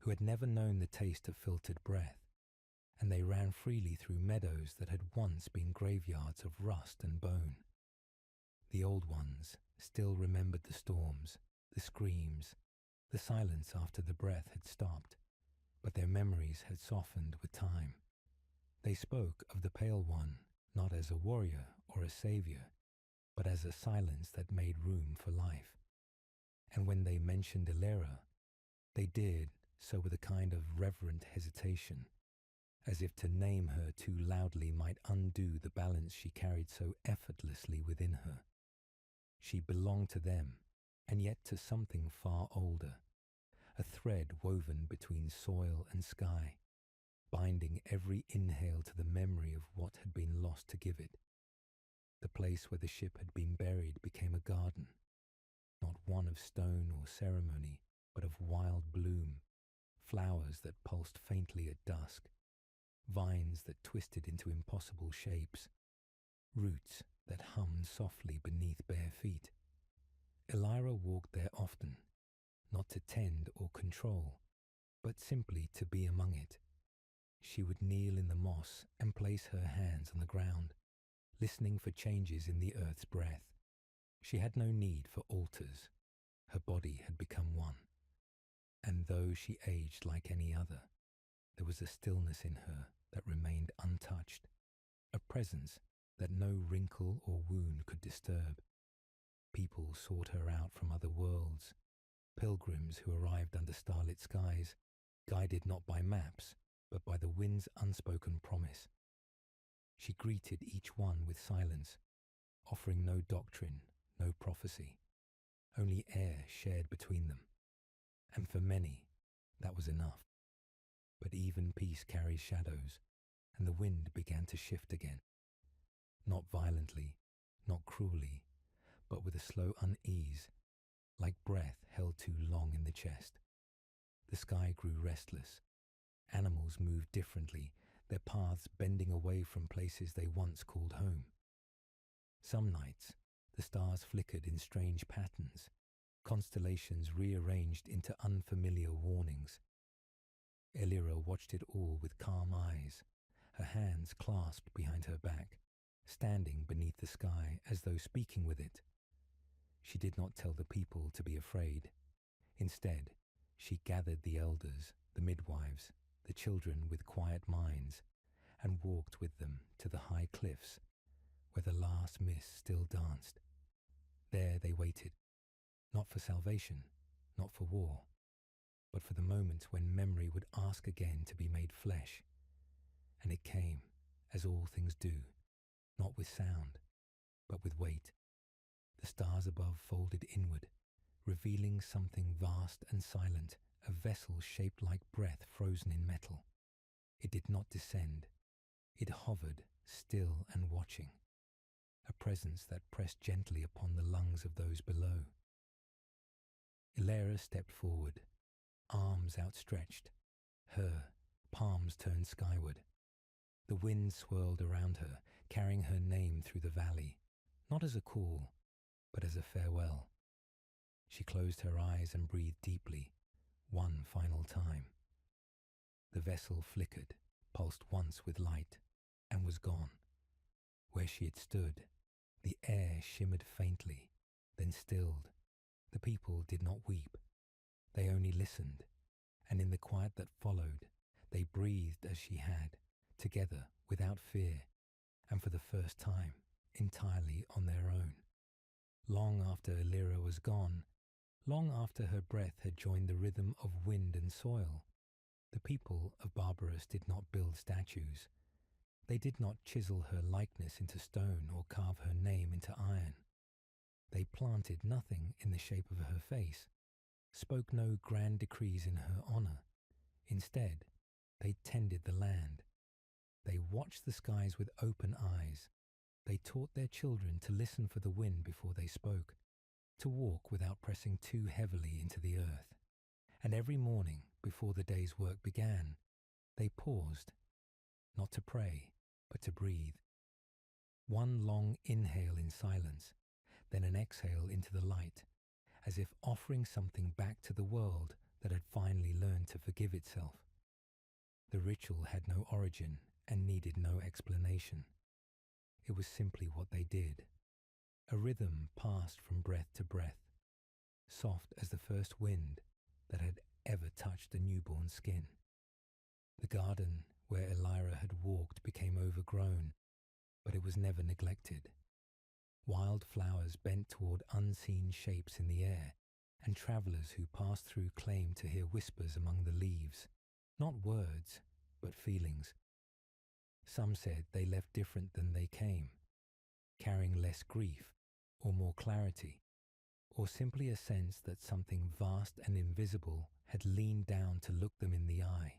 who had never known the taste of filtered breath, and they ran freely through meadows that had once been graveyards of rust and bone. The old ones still remembered the storms, the screams, the silence after the breath had stopped, but their memories had softened with time. They spoke of the Pale One not as a warrior or a savior, but as a silence that made room for life. And when they mentioned Ilera, they did so with a kind of reverent hesitation, as if to name her too loudly might undo the balance she carried so effortlessly within her. She belonged to them, and yet to something far older, a thread woven between soil and sky, binding every inhale to the memory of what had been lost to give it. The place where the ship had been buried became a garden, not one of stone or ceremony, but of wild bloom, flowers that pulsed faintly at dusk, vines that twisted into impossible shapes, roots that hummed softly beneath bare feet. Elira walked there often, not to tend or control, but simply to be among it. She would kneel in the moss and place her hands on the ground, listening for changes in the earth's breath. She had no need for altars. Her body had become one. And though she aged like any other, there was a stillness in her that remained untouched, a presence that no wrinkle or wound could disturb. People sought her out from other worlds, pilgrims who arrived under starlit skies, guided not by maps, but by the wind's unspoken promise. She greeted each one with silence, offering no doctrine, no prophecy, only air shared between them. And for many, that was enough. But even peace carries shadows, and the wind began to shift again. Not violently, not cruelly, but with a slow unease, like breath held too long in the chest. The sky grew restless. Animals moved differently, their paths bending away from places they once called home. Some nights, the stars flickered in strange patterns, constellations rearranged into unfamiliar warnings. Elira watched it all with calm eyes, her hands clasped behind her back, standing beneath the sky as though speaking with it. She did not tell the people to be afraid. Instead, she gathered the elders, the midwives, the children with quiet minds, and walked with them to the high cliffs, where the last mist still danced. There they waited, not for salvation, not for war, but for the moment when memory would ask again to be made flesh. And it came, as all things do, not with sound, but with weight. The stars above folded inward, revealing something vast and silent, a vessel shaped like breath frozen in metal. It did not descend. It hovered, still and watching, a presence that pressed gently upon the lungs of those below. Ilera stepped forward, arms outstretched, her palms turned skyward. The wind swirled around her, carrying her name through the valley, not as a call, but as a farewell. She closed her eyes and breathed deeply, one final time. The vessel flickered, pulsed once with light, and was gone. Where she had stood, the air shimmered faintly, then stilled. The people did not weep. They only listened, and in the quiet that followed, they breathed as she had, together, without fear, and for the first time, entirely on their own. Long after Ilira was gone, long after her breath had joined the rhythm of wind and soil, the people of Barbarus did not build statues. They did not chisel her likeness into stone or carve her name into iron. They planted nothing in the shape of her face, spoke no grand decrees in her honor. Instead, they tended the land. They watched the skies with open eyes. They taught their children to listen for the wind before they spoke, to walk without pressing too heavily into the earth. And every morning, before the day's work began, they paused, not to pray, but to breathe. One long inhale in silence, then an exhale into the light, as if offering something back to the world that had finally learned to forgive itself. The ritual had no origin and needed no explanation. It was simply what they did. A rhythm passed from breath to breath, soft as the first wind that had ever touched a newborn skin. The garden where Elira had walked became overgrown, but it was never neglected. Wild flowers bent toward unseen shapes in the air, and travellers who passed through claimed to hear whispers among the leaves, not words, but feelings. Some said they left different than they came, carrying less grief or more clarity, or simply a sense that something vast and invisible had leaned down to look them in the eye.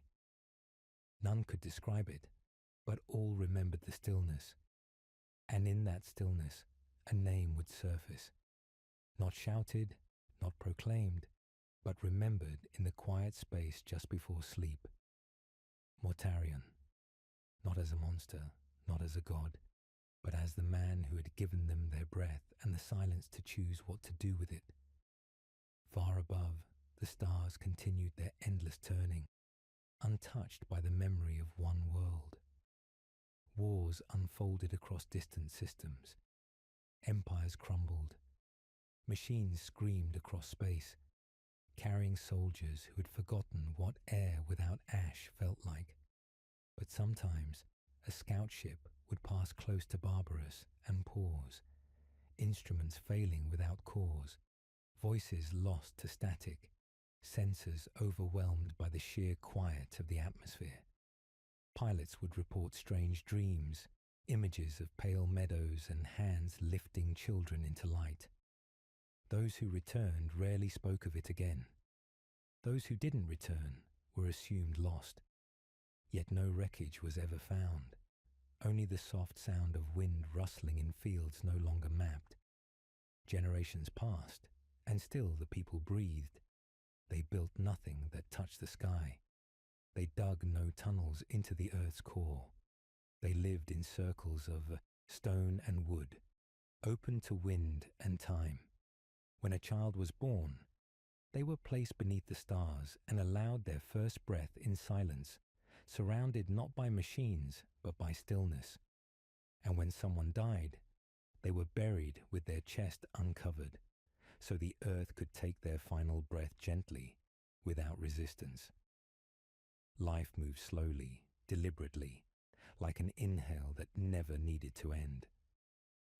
None could describe it, but all remembered the stillness. And in that stillness, a name would surface, not shouted, not proclaimed, but remembered in the quiet space just before sleep. Mortarion, not as a monster, not as a god, but as the man who had given them their breath and the silence to choose what to do with it. Far above, the stars continued their endless turning, untouched by the memory of one world. Wars unfolded across distant systems. Empires crumbled. Machines screamed across space, carrying soldiers who had forgotten what air without ash felt like. But sometimes a scout ship would pass close to Barbarus and pause, instruments failing without cause, voices lost to static, sensors overwhelmed by the sheer quiet of the atmosphere. Pilots would report strange dreams, images of pale meadows and hands lifting children into light. Those who returned rarely spoke of it again. Those who didn't return were assumed lost. Yet no wreckage was ever found, only the soft sound of wind rustling in fields no longer mapped. Generations passed, and still the people breathed. They built nothing that touched the sky. They dug no tunnels into the earth's core. They lived in circles of stone and wood, open to wind and time. When a child was born, they were placed beneath the stars and allowed their first breath in silence, surrounded not by machines, but by stillness. And when someone died, they were buried with their chest uncovered, so the earth could take their final breath gently, without resistance. Life moved slowly, deliberately, like an inhale that never needed to end.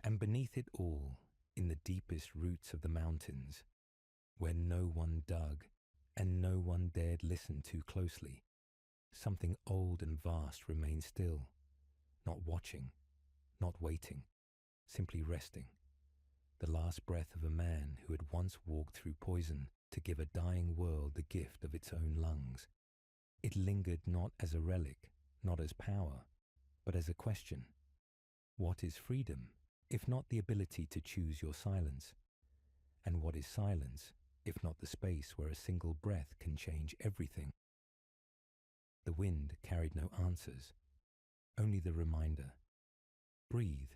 And beneath it all, in the deepest roots of the mountains, where no one dug and no one dared listen too closely, something old and vast remained still, not watching, not waiting, simply resting. The last breath of a man who had once walked through poison to give a dying world the gift of its own lungs. It lingered not as a relic, not as power, but as a question. What is freedom, if not the ability to choose your silence? And what is silence, if not the space where a single breath can change everything? The wind carried no answers, only the reminder. Breathe,